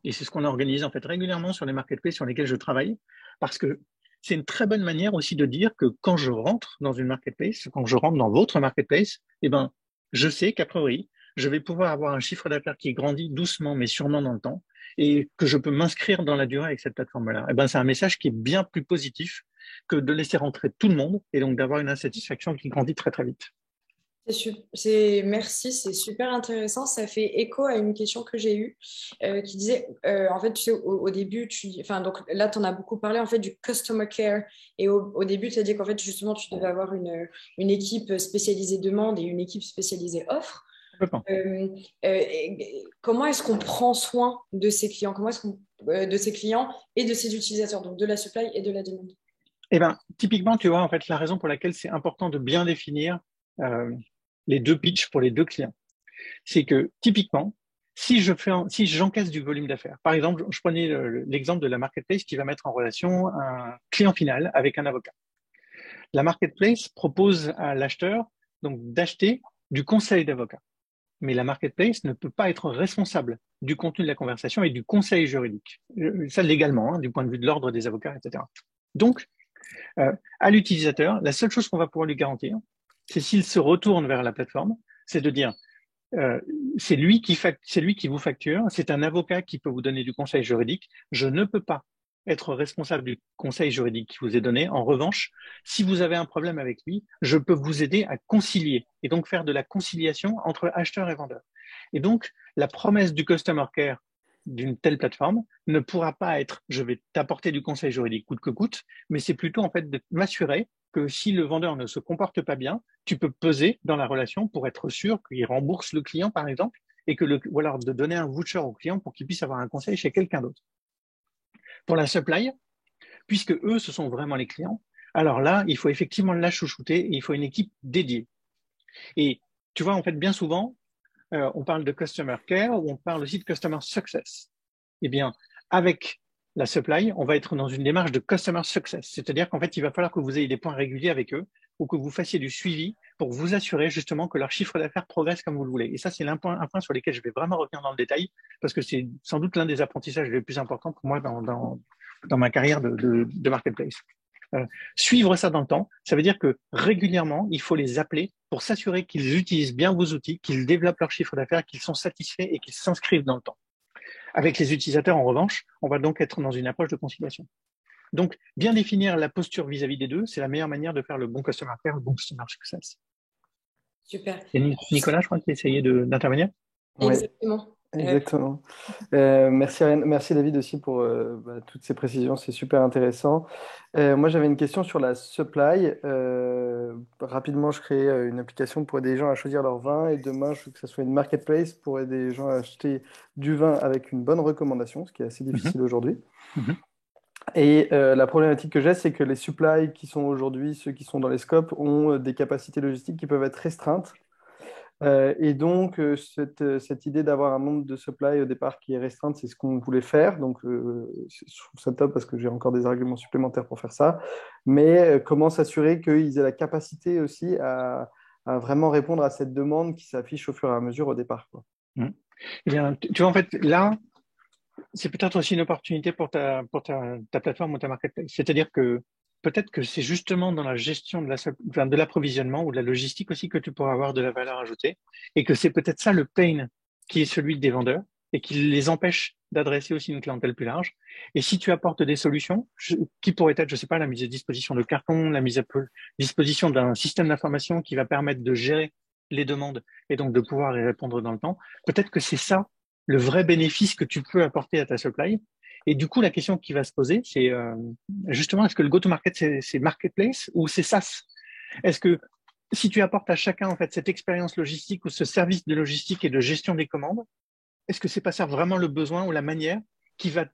et c'est ce qu'on organise, en fait, régulièrement sur les marketplaces sur lesquels je travaille, parce que c'est une très bonne manière aussi de dire que quand je rentre dans une marketplace, quand je rentre dans votre marketplace, eh ben, je sais qu'a priori, je vais pouvoir avoir un chiffre d'affaires qui grandit doucement mais sûrement dans le temps et que je peux m'inscrire dans la durée avec cette plateforme-là. Eh ben, c'est un message qui est bien plus positif que de laisser rentrer tout le monde et donc d'avoir une insatisfaction qui grandit très très vite. Merci, c'est super intéressant. Ça fait écho à une question que j'ai eue qui disait, en fait, tu sais, au début, enfin, donc là, tu en as beaucoup parlé en fait du customer care. Et au début, tu as dit qu'en fait, justement, tu devais avoir une équipe spécialisée demande et une équipe spécialisée offre. Comment est-ce qu'on prend soin de ces clients? Comment est-ce qu'on, de ces clients et de ces utilisateurs, donc de la supply et de la demande? Eh ben, typiquement, tu vois, en fait, la raison pour laquelle c'est important de bien définir les deux pitchs pour les deux clients, c'est que typiquement, si j'encaisse du volume d'affaires, par exemple, je prenais l'exemple de la marketplace qui va mettre en relation un client final avec un avocat. La marketplace propose à l'acheteur donc d'acheter du conseil d'avocat. Mais la marketplace ne peut pas être responsable du contenu de la conversation et du conseil juridique. Ça légalement, hein, du point de vue de l'ordre des avocats, etc. Donc, à l'utilisateur, la seule chose qu'on va pouvoir lui garantir, c'est s'il se retourne vers la plateforme, c'est de dire c'est lui qui vous facture, c'est un avocat qui peut vous donner du conseil juridique. Je ne peux pas être responsable du conseil juridique qui vous est donné. En revanche, si vous avez un problème avec lui, je peux vous aider à concilier et donc faire de la conciliation entre acheteur et vendeur. Et donc, la promesse du customer care d'une telle plateforme ne pourra pas être je vais t'apporter du conseil juridique coûte que coûte, mais c'est plutôt en fait de m'assurer que si le vendeur ne se comporte pas bien, tu peux peser dans la relation pour être sûr qu'il rembourse le client, par exemple, et que ou alors de donner un voucher au client pour qu'il puisse avoir un conseil chez quelqu'un d'autre. Pour la supply, puisque eux, ce sont vraiment les clients, alors là, il faut effectivement la chouchouter et il faut une équipe dédiée. Et tu vois, en fait, bien souvent, on parle de customer care ou on parle aussi de customer success. Eh bien, avec la supply, on va être dans une démarche de customer success. C'est-à-dire qu'en fait, il va falloir que vous ayez des points réguliers avec eux ou que vous fassiez du suivi pour vous assurer justement que leur chiffre d'affaires progresse comme vous le voulez. Et ça, c'est un point sur lequel je vais vraiment revenir dans le détail parce que c'est sans doute l'un des apprentissages les plus importants pour moi dans ma carrière de marketplace. Suivre ça dans le temps, ça veut dire que régulièrement, il faut les appeler pour s'assurer qu'ils utilisent bien vos outils, qu'ils développent leur chiffre d'affaires, qu'ils sont satisfaits et qu'ils s'inscrivent dans le temps. Avec les utilisateurs, en revanche, on va donc être dans une approche de conciliation. Donc, bien définir la posture vis-à-vis des deux, c'est la meilleure manière de faire le bon customer care, le bon customer success. Super. Et Nicolas, je crois que tu essayais d'intervenir. Exactement. Exactement. Merci Ariane. Merci David aussi pour toutes ces précisions, c'est super intéressant. Moi j'avais une question sur la supply. Rapidement, je crée une application pour aider les gens à choisir leur vin et demain je veux que ça soit une marketplace pour aider les gens à acheter du vin avec une bonne recommandation, ce qui est assez difficile aujourd'hui. Et la problématique que j'ai, c'est que les supplies qui sont aujourd'hui, ceux qui sont dans les scopes, ont des capacités logistiques qui peuvent être restreintes. Et donc, cette idée d'avoir un nombre de supply au départ qui est restreinte, c'est ce qu'on voulait faire. Donc, je trouve ça top parce que j'ai encore des arguments supplémentaires pour faire ça. Mais comment s'assurer qu'ils aient la capacité aussi à vraiment répondre à cette demande qui s'affiche au fur et à mesure au départ, quoi. Eh bien, tu vois, en fait, là, c'est peut-être aussi une opportunité pour ta plateforme ou ta marketplace. C'est-à-dire que peut-être que c'est justement dans la gestion de l'approvisionnement ou de la logistique aussi que tu pourras avoir de la valeur ajoutée et que c'est peut-être ça le pain qui est celui des vendeurs et qui les empêche d'adresser aussi une clientèle plus large. Et si tu apportes des solutions, qui pourraient être, je sais pas, la mise à disposition de cartons, la mise à disposition d'un système d'information qui va permettre de gérer les demandes et donc de pouvoir y répondre dans le temps, peut-être que c'est ça le vrai bénéfice que tu peux apporter à ta supply. Et du coup, la question qui va se poser, c'est justement, est-ce que le go-to-market, c'est marketplace ou c'est SaaS? Est-ce que si tu apportes à chacun en fait cette expérience logistique ou ce service de logistique et de gestion des commandes, est-ce que c'est pas ça vraiment le besoin ou la manière qui va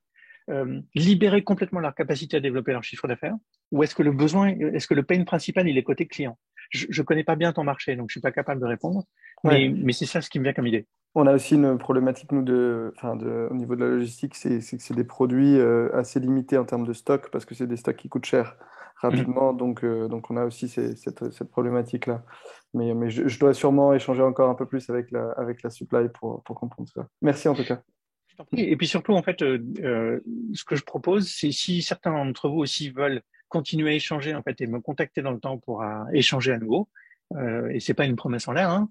libérer complètement leur capacité à développer leur chiffre d'affaires? Ou est-ce que le besoin, est-ce que le pain principal, il est côté client? Je connais pas bien ton marché, donc je suis pas capable de répondre, mais c'est ça ce qui me vient comme idée. On a aussi une problématique, nous, au niveau de la logistique, c'est que c'est des produits assez limités en termes de stock, parce que c'est des stocks qui coûtent cher rapidement, donc on a aussi cette problématique-là. Mais je dois sûrement échanger encore un peu plus avec la supply pour comprendre ça. Merci en tout cas. Et puis surtout, en fait, ce que je propose, c'est si certains d'entre vous aussi veulent continuer à échanger en fait et me contacter dans le temps pour échanger à nouveau. Et c'est pas une promesse en l'air, hein,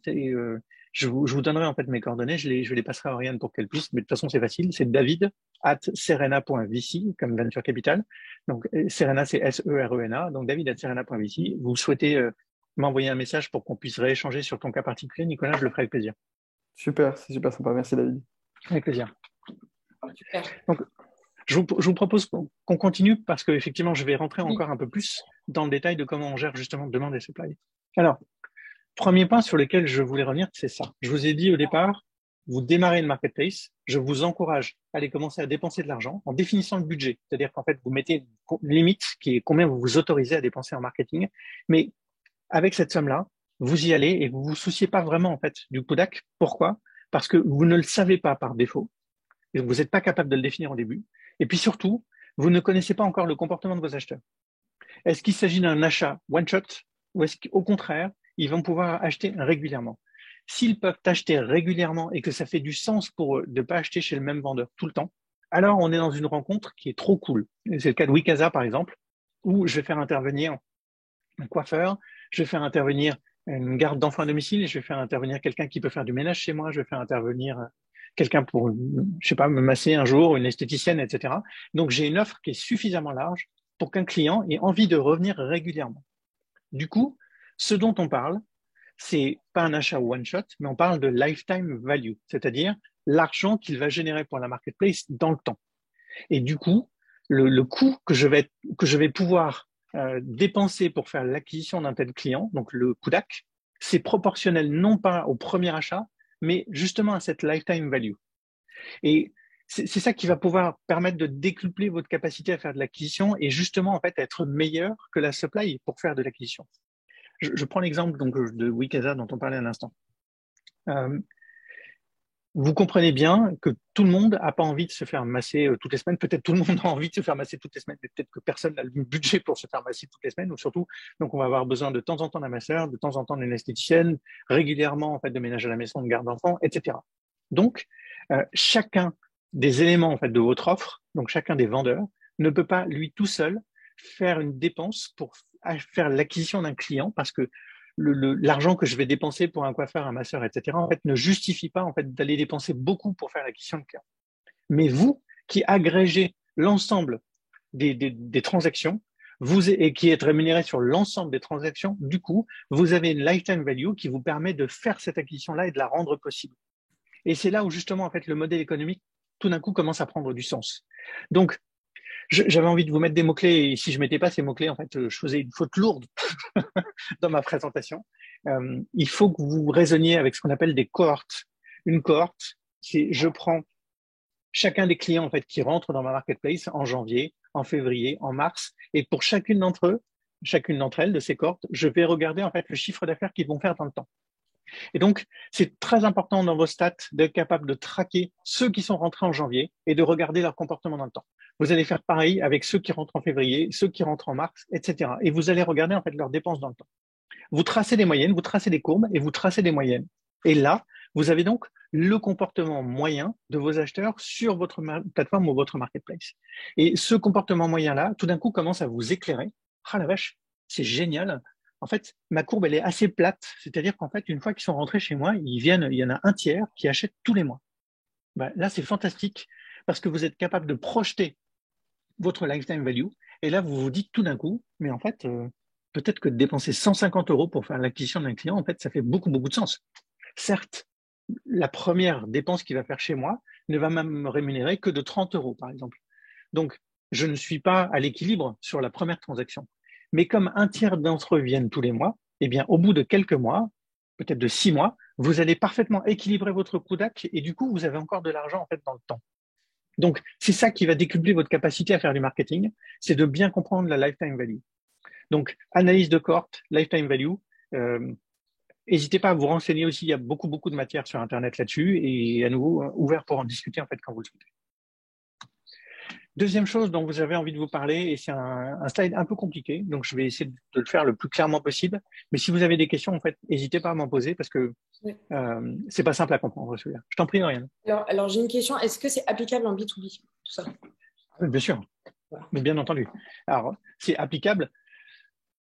je vous donnerai en fait mes coordonnées, je les passerai à Oriane pour qu'elle puisse, mais de toute façon c'est facile, c'est david@serena.vc comme Venture Capital. Donc Serena c'est SERENA, donc david@serena.vc. Vous souhaitez m'envoyer un message pour qu'on puisse rééchanger sur ton cas particulier, Nicolas, je le ferai avec plaisir. Super, c'est super sympa. Merci, David. Avec plaisir. Super. Donc, je vous propose qu'on continue parce qu'effectivement, je vais rentrer encore un peu plus dans le détail de comment on gère justement demande et supply. Alors, premier point sur lequel je voulais revenir, c'est ça. Je vous ai dit au départ, vous démarrez une marketplace, je vous encourage à aller commencer à dépenser de l'argent en définissant le budget. C'est-à-dire qu'en fait, vous mettez une limite qui est combien vous vous autorisez à dépenser en marketing. Mais avec cette somme-là, vous y allez et vous vous souciez pas vraiment en fait du CODAC. Pourquoi? Parce que vous ne le savez pas par défaut. Et vous n'êtes pas capable de le définir au début. Et puis surtout, vous ne connaissez pas encore le comportement de vos acheteurs. Est-ce qu'il s'agit d'un achat one-shot ou est-ce qu'au contraire, ils vont pouvoir acheter régulièrement? S'ils peuvent acheter régulièrement et que ça fait du sens pour eux de ne pas acheter chez le même vendeur tout le temps, alors on est dans une rencontre qui est trop cool. C'est le cas de Wikaza, par exemple, où je vais faire intervenir un coiffeur, je vais faire intervenir une garde d'enfants à domicile, je vais faire intervenir quelqu'un qui peut faire du ménage chez moi, je vais faire intervenir quelqu'un pour, je sais pas, me masser un jour, une esthéticienne, etc. Donc, j'ai une offre qui est suffisamment large pour qu'un client ait envie de revenir régulièrement. Du coup, ce dont on parle, c'est pas un achat one shot, mais on parle de lifetime value, c'est-à-dire l'argent qu'il va générer pour la marketplace dans le temps. Et du coup, le coût que je vais pouvoir dépenser pour faire l'acquisition d'un tel client, donc le coût d'AC, c'est proportionnel non pas au premier achat, mais justement à cette lifetime value. Et c'est ça qui va pouvoir permettre de décupler votre capacité à faire de l'acquisition et justement en fait être meilleur que la supply pour faire de l'acquisition. Je prends l'exemple donc de Wikaza dont on parlait à l'instant. Vous comprenez bien que tout le monde n'a pas envie de se faire masser toutes les semaines. Peut-être tout le monde a envie de se faire masser toutes les semaines, mais peut-être que personne n'a le budget pour se faire masser toutes les semaines. Ou surtout, donc on va avoir besoin de temps en temps d'un masseur, de temps en temps d'une esthéticienne, régulièrement en fait de ménage à la maison, de garde d'enfants, etc. Donc chacun des éléments en fait de votre offre, donc chacun des vendeurs, ne peut pas lui tout seul faire une dépense pour faire l'acquisition d'un client parce que l'argent que je vais dépenser pour un coiffeur, un masseur, etc., en fait, ne justifie pas en fait d'aller dépenser beaucoup pour faire l'acquisition de client. Mais vous, qui agrégez l'ensemble des transactions, et qui êtes rémunéré sur l'ensemble des transactions, du coup, vous avez une lifetime value qui vous permet de faire cette acquisition-là et de la rendre possible. Et c'est là où justement, en fait, le modèle économique, tout d'un coup, commence à prendre du sens. Donc, j'avais envie de vous mettre des mots-clés, et si je mettais pas ces mots-clés, en fait, je faisais une faute lourde dans ma présentation. Il faut que vous raisonniez avec ce qu'on appelle des cohortes. Une cohorte, c'est je prends chacun des clients en fait qui rentrent dans ma marketplace en janvier, en février, en mars, et pour chacune d'entre elles de ces cohortes, je vais regarder en fait le chiffre d'affaires qu'ils vont faire dans le temps. Et donc, c'est très important dans vos stats d'être capable de traquer ceux qui sont rentrés en janvier et de regarder leur comportement dans le temps. Vous allez faire pareil avec ceux qui rentrent en février, ceux qui rentrent en mars, etc. Et vous allez regarder en fait leurs dépenses dans le temps. Vous tracez des moyennes, vous tracez des courbes et vous tracez des moyennes. Et là, vous avez donc le comportement moyen de vos acheteurs sur votre plateforme ou votre marketplace. Et ce comportement moyen-là, tout d'un coup, commence à vous éclairer. Ah la vache, c'est génial. En fait, ma courbe, elle est assez plate. C'est-à-dire qu'en fait, une fois qu'ils sont rentrés chez moi, il y en a un tiers qui achète tous les mois. Ben, là, c'est fantastique parce que vous êtes capable de projeter votre lifetime value. Et là, vous vous dites tout d'un coup, mais en fait, peut-être que de dépenser 150 € pour faire l'acquisition d'un client, en fait, ça fait beaucoup, beaucoup de sens. Certes, la première dépense qu'il va faire chez moi ne va même me rémunérer que de 30 €, par exemple. Donc, je ne suis pas à l'équilibre sur la première transaction. Mais comme un tiers d'entre eux viennent tous les mois, eh bien, au bout de quelques mois, peut-être de 6 mois, vous allez parfaitement équilibrer votre coût d'AC et du coup, vous avez encore de l'argent en fait dans le temps. Donc, c'est ça qui va décupler votre capacité à faire du marketing, c'est de bien comprendre la lifetime value. Donc, analyse de cohorte, lifetime value. N'hésitez pas à vous renseigner aussi, il y a beaucoup, beaucoup de matière sur Internet là-dessus et à nouveau ouvert pour en discuter en fait quand vous le souhaitez. Deuxième chose dont vous avez envie de vous parler, et c'est un slide un peu compliqué, donc je vais essayer de le faire le plus clairement possible. Mais si vous avez des questions, en fait, n'hésitez pas à m'en poser parce que c'est pas simple à comprendre celui-là. Je t'en prie, Oriane. Alors j'ai une question. Est-ce que c'est applicable en B2B, tout ça? Bien sûr, voilà. Mais bien entendu. Alors, c'est applicable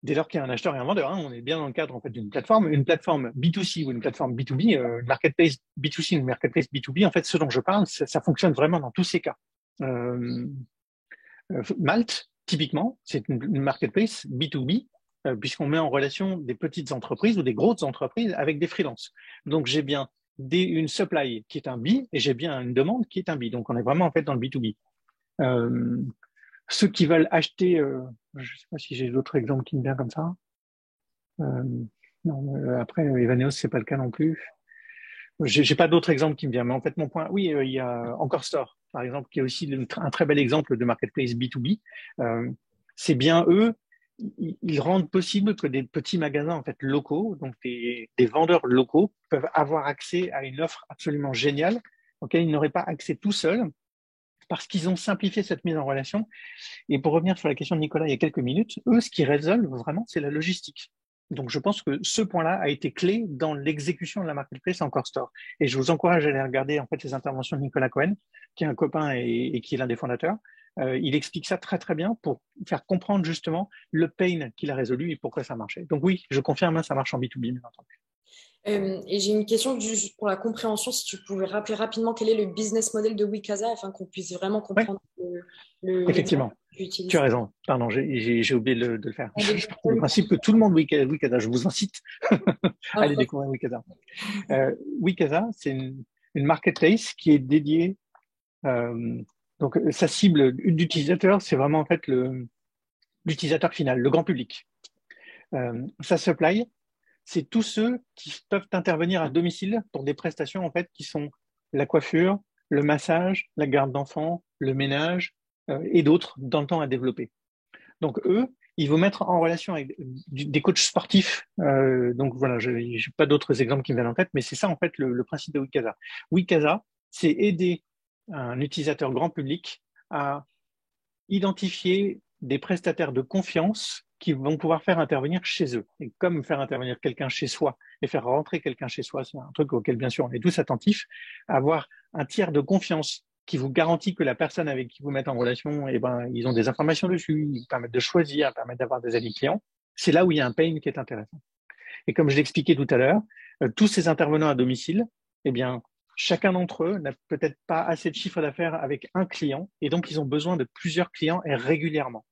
dès lors qu'il y a un acheteur et un vendeur, hein, on est bien dans le cadre en fait d'une plateforme. Une plateforme B2C ou une plateforme B2B, une marketplace B2C, une marketplace B2B, en fait, ce dont je parle, ça fonctionne vraiment dans tous ces cas. Malte, typiquement, c'est une marketplace B2B, puisqu'on met en relation des petites entreprises ou des grosses entreprises avec des freelances. Donc, j'ai bien une supply qui est un B et j'ai bien une demande qui est un B. Donc, on est vraiment en fait dans le B2B. Ceux qui veulent acheter, je ne sais pas si j'ai d'autres exemples qui me viennent comme ça. Non, après, Evaneos, c'est pas le cas non plus. J'ai pas d'autres exemples qui me viennent, mais en fait, mon point, oui, il y a Encore Store, par exemple, qui est aussi un très bel exemple de marketplace B2B. C'est bien eux, ils rendent possible que des petits magasins en fait locaux, donc des vendeurs locaux, peuvent avoir accès à une offre absolument géniale auquel ils n'auraient pas accès tout seuls, parce qu'ils ont simplifié cette mise en relation. Et pour revenir sur la question de Nicolas il y a quelques minutes, eux, ce qui résolvent vraiment, c'est la logistique. Donc, je pense que ce point-là a été clé dans l'exécution de la marketplace Encore Store. Et je vous encourage à aller regarder en fait les interventions de Nicolas Cohen, qui est un copain et qui est l'un des fondateurs. Il explique ça très très bien pour faire comprendre justement le pain qu'il a résolu et pourquoi ça marchait. Donc oui, je confirme, hein, ça marche en B2B, bien entendu. Et j'ai une question juste pour la compréhension, si tu pouvais rappeler rapidement quel est le business model de Wikaza afin qu'on puisse vraiment comprendre Effectivement, l'exemple que tu utilises. tu as raison. Pardon, j'ai oublié de le faire. Je pars du principe que tout le monde Wikaza. Je vous incite à aller découvrir Wikaza. Wikaza, c'est une marketplace qui est dédiée. Donc, sa cible d'utilisateur, c'est vraiment en fait l'utilisateur final, le grand public. Sa supply, c'est tous ceux qui peuvent intervenir à domicile pour des prestations en fait qui sont la coiffure, le massage, la garde d'enfants, le ménage et d'autres dans le temps à développer. Donc eux, ils vont mettre en relation avec des coachs sportifs. Donc voilà, je n'ai pas d'autres exemples qui me viennent en tête, mais c'est ça en fait le principe de Wikaza. Wikaza, c'est aider un utilisateur grand public à identifier des prestataires de confiance qui vont pouvoir faire intervenir chez eux. Et comme faire intervenir quelqu'un chez soi et faire rentrer quelqu'un chez soi, c'est un truc auquel, bien sûr, on est tous attentifs, avoir un tiers de confiance qui vous garantit que la personne avec qui vous mettez en relation, eh ben, ils ont des informations dessus, ils permettent de choisir, permettent d'avoir des avis clients. C'est là où il y a un pain qui est intéressant. Et comme je l'expliquais tout à l'heure, tous ces intervenants à domicile, eh bien, chacun d'entre eux n'a peut-être pas assez de chiffre d'affaires avec un client, et donc ils ont besoin de plusieurs clients et régulièrement.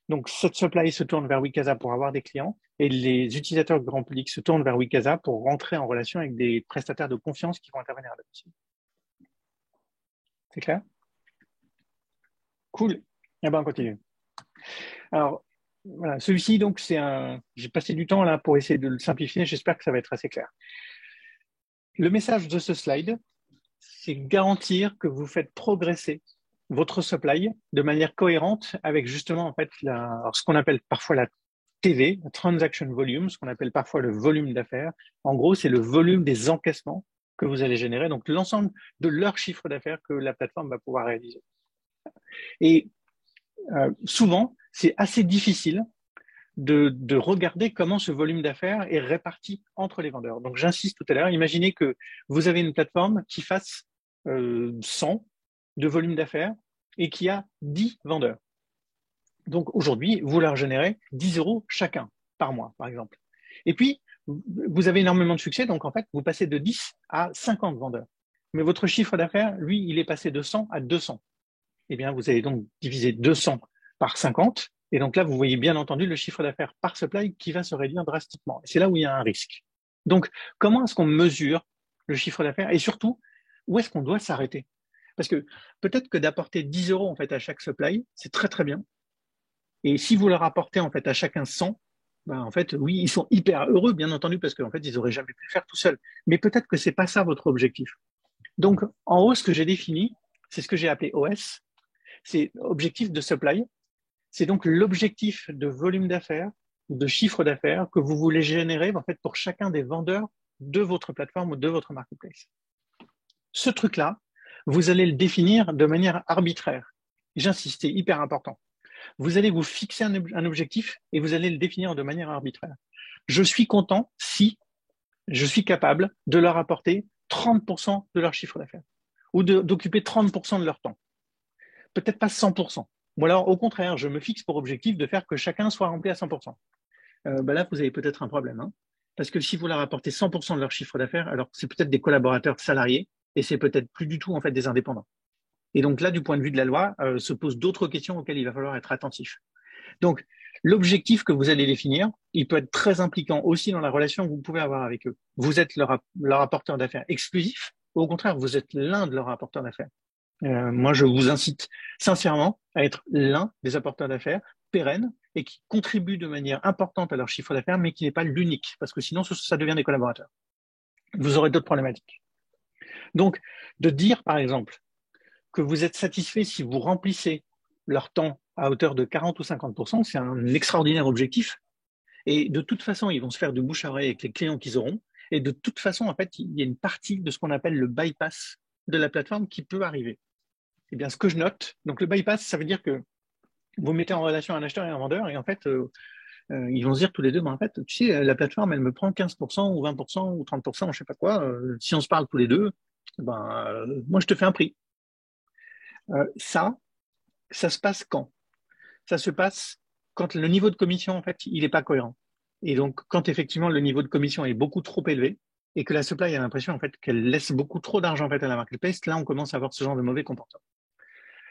Donc, cette supply se tourne vers Wikaza pour avoir des clients, et les utilisateurs grand public se tournent vers Wikaza pour rentrer en relation avec des prestataires de confiance qui vont intervenir à domicile. C'est clair? Cool. Eh ben, on continue. Alors, voilà, celui-ci, donc, j'ai passé du temps là pour essayer de le simplifier. J'espère que ça va être assez clair. Le message de ce slide, c'est garantir que vous faites progresser votre supply de manière cohérente avec justement en fait ce qu'on appelle parfois la TV, la transaction volume, ce qu'on appelle parfois le volume d'affaires. En gros, c'est le volume des encaissements que vous allez générer, donc l'ensemble de leur chiffre d'affaires que la plateforme va pouvoir réaliser. Et souvent, c'est assez difficile de regarder comment ce volume d'affaires est réparti entre les vendeurs. Donc, j'insiste tout à l'heure, imaginez que vous avez une plateforme qui fasse 100 de volume d'affaires et qui a 10 vendeurs. Donc, aujourd'hui, vous leur générez 10 € chacun par mois, par exemple. Et puis, vous avez énormément de succès, donc en fait, vous passez de 10 à 50 vendeurs. Mais votre chiffre d'affaires, lui, il est passé de 100 à 200. Eh bien, vous allez donc diviser 200 par 50. Et donc là, vous voyez bien entendu le chiffre d'affaires par supply qui va se réduire drastiquement. C'est là où il y a un risque. Donc, comment est-ce qu'on mesure le chiffre d'affaires et surtout, où est-ce qu'on doit s'arrêter? Parce que peut-être que d'apporter 10 € en fait à chaque supply, c'est très très bien. Et si vous leur apportez en fait à chacun 100, ben, en fait, oui, ils sont hyper heureux, bien entendu, parce qu'en fait, ils n'auraient jamais pu le faire tout seuls. Mais peut-être que c'est pas ça votre objectif. Donc, en haut, ce que j'ai défini, c'est ce que j'ai appelé OS. C'est objectif de supply. C'est donc l'objectif de volume d'affaires, de chiffre d'affaires que vous voulez générer en fait pour chacun des vendeurs de votre plateforme ou de votre marketplace. Ce truc-là, vous allez le définir de manière arbitraire. J'insiste, c'est hyper important. Vous allez vous fixer un objectif et vous allez le définir de manière arbitraire. Je suis content si je suis capable de leur apporter 30% de leur chiffre d'affaires ou d'occuper 30% de leur temps. Peut-être pas 100%. Ou alors, au contraire, je me fixe pour objectif de faire que chacun soit rempli à 100%. là, vous avez peut-être un problème. Hein. Parce que si vous leur apportez 100% de leur chiffre d'affaires, alors c'est peut-être des collaborateurs salariés et c'est peut-être plus du tout en fait des indépendants. Et donc là, du point de vue de la loi, se posent d'autres questions auxquelles il va falloir être attentif. Donc, l'objectif que vous allez définir, il peut être très impliquant aussi dans la relation que vous pouvez avoir avec eux. Vous êtes leur apporteur d'affaires exclusif, ou au contraire, vous êtes l'un de leurs apporteurs d'affaires. Moi, je vous incite sincèrement à être l'un des apporteurs d'affaires pérennes et qui contribue de manière importante à leur chiffre d'affaires, mais qui n'est pas l'unique, parce que sinon, ça devient des collaborateurs. Vous aurez d'autres problématiques. Donc, de dire, par exemple, que vous êtes satisfait si vous remplissez leur temps à hauteur de 40 ou 50%, c'est un extraordinaire objectif. Et de toute façon, ils vont se faire du bouche à oreille avec les clients qu'ils auront. Et de toute façon, en fait, il y a une partie de ce qu'on appelle le bypass de la plateforme qui peut arriver. Eh bien, ce que je note, donc le bypass, ça veut dire que vous mettez en relation un acheteur et un vendeur, et en fait, ils vont se dire tous les deux, en fait, tu sais, la plateforme, elle me prend 15% ou 20% ou 30%, je sais pas quoi. Si on se parle tous les deux, moi, je te fais un prix. Ça se passe quand? Ça se passe quand le niveau de commission, en fait, il n'est pas cohérent. Et donc, quand effectivement le niveau de commission est beaucoup trop élevé et que la supply a l'impression en fait qu'elle laisse beaucoup trop d'argent en fait à la marketplace, là on commence à avoir ce genre de mauvais comportement.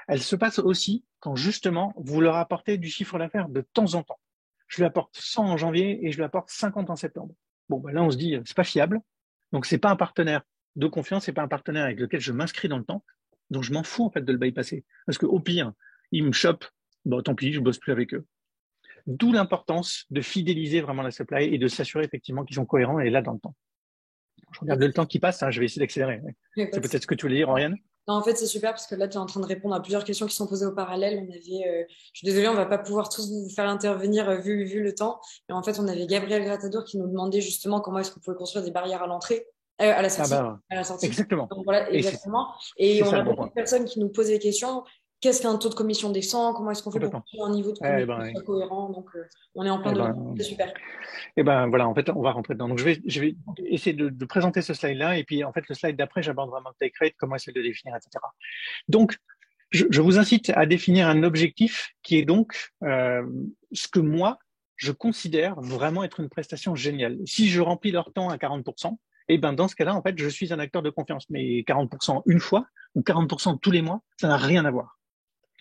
Elle se passe aussi quand justement vous leur apportez du chiffre d'affaires de temps en temps. Je lui apporte 100 en janvier et je lui apporte 50 en septembre. Bon, là on se dit c'est pas fiable, donc c'est pas un partenaire de confiance, c'est pas un partenaire avec lequel je m'inscris dans le temps, donc je m'en fous en fait de le bypasser parce qu'au pire ils me chopent, tant pis, je bosse plus avec eux. D'où l'importance de fidéliser vraiment la supply et de s'assurer effectivement qu'ils sont cohérents et là dans le temps. Je regarde le temps qui passe, hein, je vais essayer d'accélérer. C'est peut-être ce que tu voulais dire, Oriane. Non, en fait, c'est super parce que là, tu es en train de répondre à plusieurs questions qui sont posées au parallèle. Je suis désolée, on va pas pouvoir tous vous faire intervenir vu le temps. Mais en fait, on avait Gabriel Gratadour qui nous demandait justement comment est-ce qu'on pouvait construire des barrières à l'entrée, à la sortie. À la sortie. Exactement. Donc, voilà, exactement. Et on a beaucoup de personnes qui nous posent des questions. Qu'est-ce qu'un taux de commission décent? Comment est-ce qu'on fait pour construire un niveau de commission qui soit cohérent? Donc, on est en plein dedans. C'est super. Et voilà, en fait, on va rentrer dedans. Donc, je vais essayer de présenter ce slide-là. Et puis, en fait, le slide d'après, j'aborde vraiment le take rate, comment essayer de le définir, etc. Donc, je vous incite à définir un objectif qui est donc ce que moi, je considère vraiment être une prestation géniale. Si je remplis leur temps à 40%, dans ce cas-là, en fait, je suis un acteur de confiance. Mais 40% une fois ou 40% tous les mois, ça n'a rien à voir.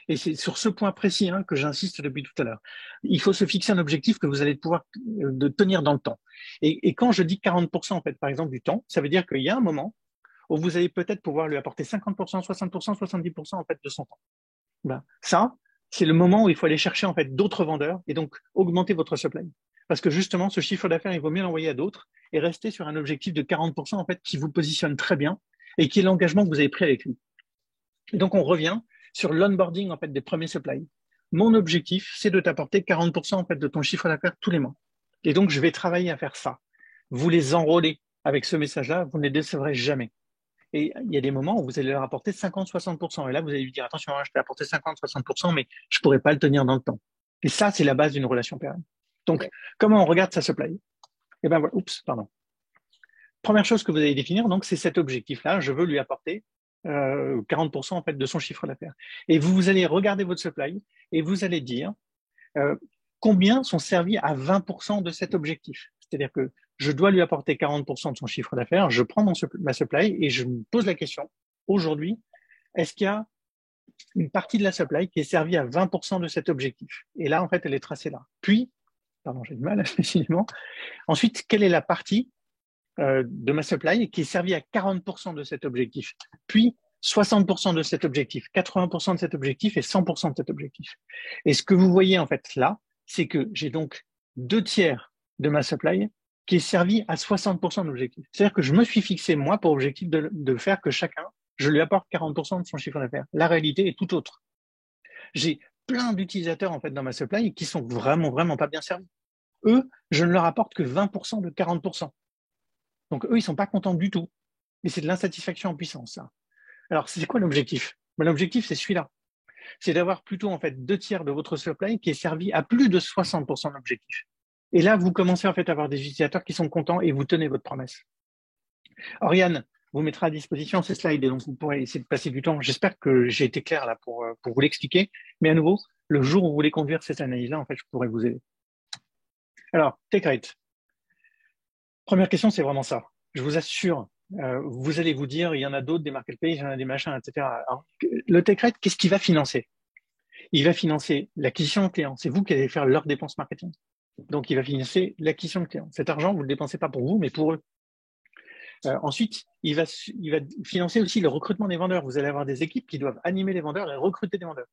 Et c'est sur ce point précis que j'insiste depuis tout à l'heure. Il faut se fixer un objectif que vous allez pouvoir de tenir dans le temps. Et quand je dis 40% en fait, par exemple, du temps, ça veut dire qu'il y a un moment où vous allez peut-être pouvoir lui apporter 50%, 60%, 70% en fait de son temps. Ça, c'est le moment où il faut aller chercher en fait d'autres vendeurs et donc augmenter votre supply. Parce que justement, ce chiffre d'affaires, il vaut mieux l'envoyer à d'autres et rester sur un objectif de 40% en fait qui vous positionne très bien et qui est l'engagement que vous avez pris avec lui. Et donc, on revient sur l'onboarding en fait des premiers supplies. Mon objectif, c'est de t'apporter 40% en fait de ton chiffre d'affaires tous les mois. Et donc, je vais travailler à faire ça. Vous les enrôlez avec ce message-là, vous ne les décevrez jamais. Et il y a des moments où vous allez leur apporter 50-60%. Et là, vous allez lui dire, attention, je t'ai apporté 50-60%, mais je ne pourrai pas le tenir dans le temps. Et ça, c'est la base d'une relation pérenne. Donc, comment on regarde sa supply? Première chose que vous allez définir, donc, c'est cet objectif-là. Je veux lui apporter 40% en fait de son chiffre d'affaires. Et vous allez regarder votre supply et vous allez dire combien sont servis à 20% de cet objectif. C'est-à-dire que je dois lui apporter 40% de son chiffre d'affaires, je prends ma supply et je me pose la question, aujourd'hui, est-ce qu'il y a une partie de la supply qui est servie à 20% de cet objectif? Et là, en fait, elle est tracée là. Puis, j'ai du mal, décidément. Ensuite, quelle est la partie de ma supply qui est servie à 40% de cet objectif, puis 60% de cet objectif, 80% de cet objectif et 100% de cet objectif. Et ce que vous voyez en fait là, c'est que j'ai donc 2/3 de ma supply qui est servie à 60% de l'objectif. C'est-à-dire que je me suis fixé moi pour objectif de faire que chacun, je lui apporte 40% de son chiffre d'affaires. La réalité est tout autre. J'ai plein d'utilisateurs en fait dans ma supply qui sont vraiment pas bien servis. Eux, je ne leur apporte que 20% de 40%. Donc, eux, ils sont pas contents du tout. Et c'est de l'insatisfaction en puissance, ça. Alors, c'est quoi l'objectif? L'objectif, c'est celui-là. C'est d'avoir plutôt, en fait, 2/3 de votre supply qui est servi à plus de 60% de l'objectif. Et là, vous commencez, en fait, à avoir des utilisateurs qui sont contents et vous tenez votre promesse. Oriane vous mettra à disposition ces slides et donc vous pourrez essayer de passer du temps. J'espère que j'ai été clair là pour vous l'expliquer. Mais à nouveau, le jour où vous voulez conduire cette analyse-là, en fait, je pourrais vous aider. Alors, take rate. Première question, c'est vraiment ça. Je vous assure, vous allez vous dire, il y en a d'autres, des marketplaces, il y en a des machins, etc. Alors, le take rate, qu'est-ce qu'il va financer? Il va financer l'acquisition de clients. C'est vous qui allez faire leurs dépenses marketing. Donc, il va financer l'acquisition de clients. Cet argent, vous ne le dépensez pas pour vous, mais pour eux. Ensuite, il va financer aussi le recrutement des vendeurs. Vous allez avoir des équipes qui doivent animer les vendeurs et recruter des vendeurs.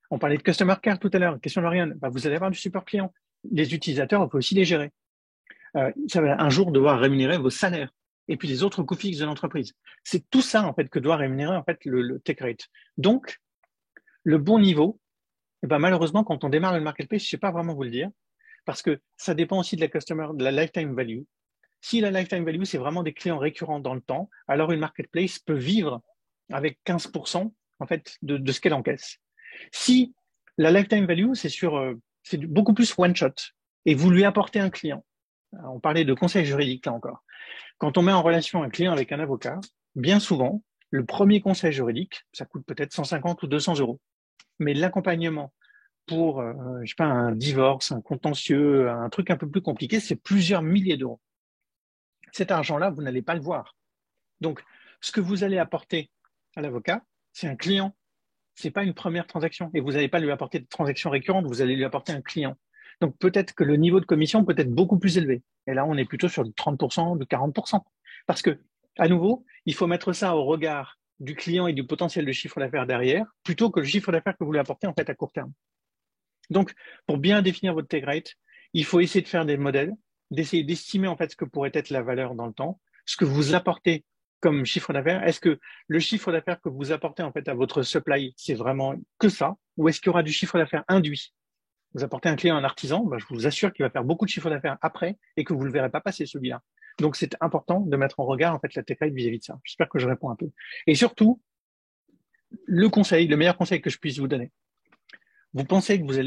On parlait de customer care tout à l'heure, question Lauriane. Vous allez avoir du support client. Les utilisateurs, on peut aussi les gérer. Ça va un jour devoir rémunérer vos salaires et puis les autres coûts fixes de l'entreprise. C'est tout ça en fait que doit rémunérer en fait le take rate. Donc, le bon niveau, malheureusement, quand on démarre le marketplace, je ne sais pas vraiment vous le dire, parce que ça dépend aussi de la lifetime value. Si la lifetime value, c'est vraiment des clients récurrents dans le temps, alors une marketplace peut vivre avec 15% en fait de ce qu'elle encaisse. Si la lifetime value, c'est beaucoup plus one shot et vous lui apportez un client. On parlait de conseil juridique là encore. Quand on met en relation un client avec un avocat, bien souvent, le premier conseil juridique, ça coûte peut-être 150 ou 200 euros. Mais l'accompagnement pour, je sais pas, un divorce, un contentieux, un truc un peu plus compliqué, c'est plusieurs milliers d'euros. Cet argent-là, vous n'allez pas le voir. Donc, ce que vous allez apporter à l'avocat, c'est un client. C'est pas une première transaction. Et vous n'allez pas lui apporter de transactions récurrentes, vous allez lui apporter un client. Donc, peut-être que le niveau de commission peut être beaucoup plus élevé. Et là, on est plutôt sur du 30%, de 40%. Parce que, à nouveau, il faut mettre ça au regard du client et du potentiel de chiffre d'affaires derrière, plutôt que le chiffre d'affaires que vous lui apportez, en fait, à court terme. Donc, pour bien définir votre take rate, il faut essayer de faire des modèles, d'essayer d'estimer en fait ce que pourrait être la valeur dans le temps, ce que vous apportez comme chiffre d'affaires. Est-ce que le chiffre d'affaires que vous apportez en fait à votre supply, c'est vraiment que ça, ou est-ce qu'il y aura du chiffre d'affaires induit? Vous apportez un client, un artisan, je vous assure qu'il va faire beaucoup de chiffre d'affaires après et que vous ne le verrez pas passer celui-là. Donc c'est important de mettre en regard en fait la take rate vis-à-vis de ça. J'espère que je réponds un peu. Et surtout, le meilleur conseil que je puisse vous donner. Vous pensez que vous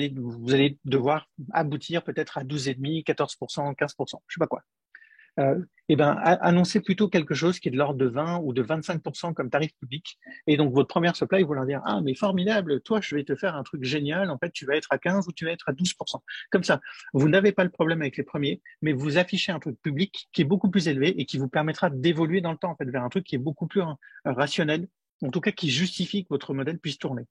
allez devoir aboutir peut-être à 12,5%, 14%, 15%, je sais pas quoi. Annoncez plutôt quelque chose qui est de l'ordre de 20 ou de 25% comme tarif public. Et donc, votre première supply, vous leur dire, ah, mais formidable, toi, je vais te faire un truc génial. En fait, tu vas être à 15 ou tu vas être à 12%. Comme ça, vous n'avez pas le problème avec les premiers, mais vous affichez un truc public qui est beaucoup plus élevé et qui vous permettra d'évoluer dans le temps, en fait, vers un truc qui est beaucoup plus rationnel, en tout cas, qui justifie que votre modèle puisse tourner.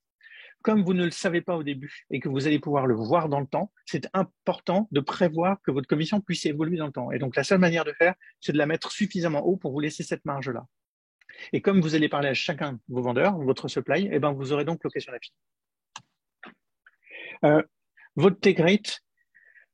Comme vous ne le savez pas au début et que vous allez pouvoir le voir dans le temps, c'est important de prévoir que votre commission puisse évoluer dans le temps. Et donc, la seule manière de faire, c'est de la mettre suffisamment haut pour vous laisser cette marge-là. Et comme vous allez parler à chacun de vos vendeurs, votre supply, vous aurez donc location d'affilée. Votre take rate,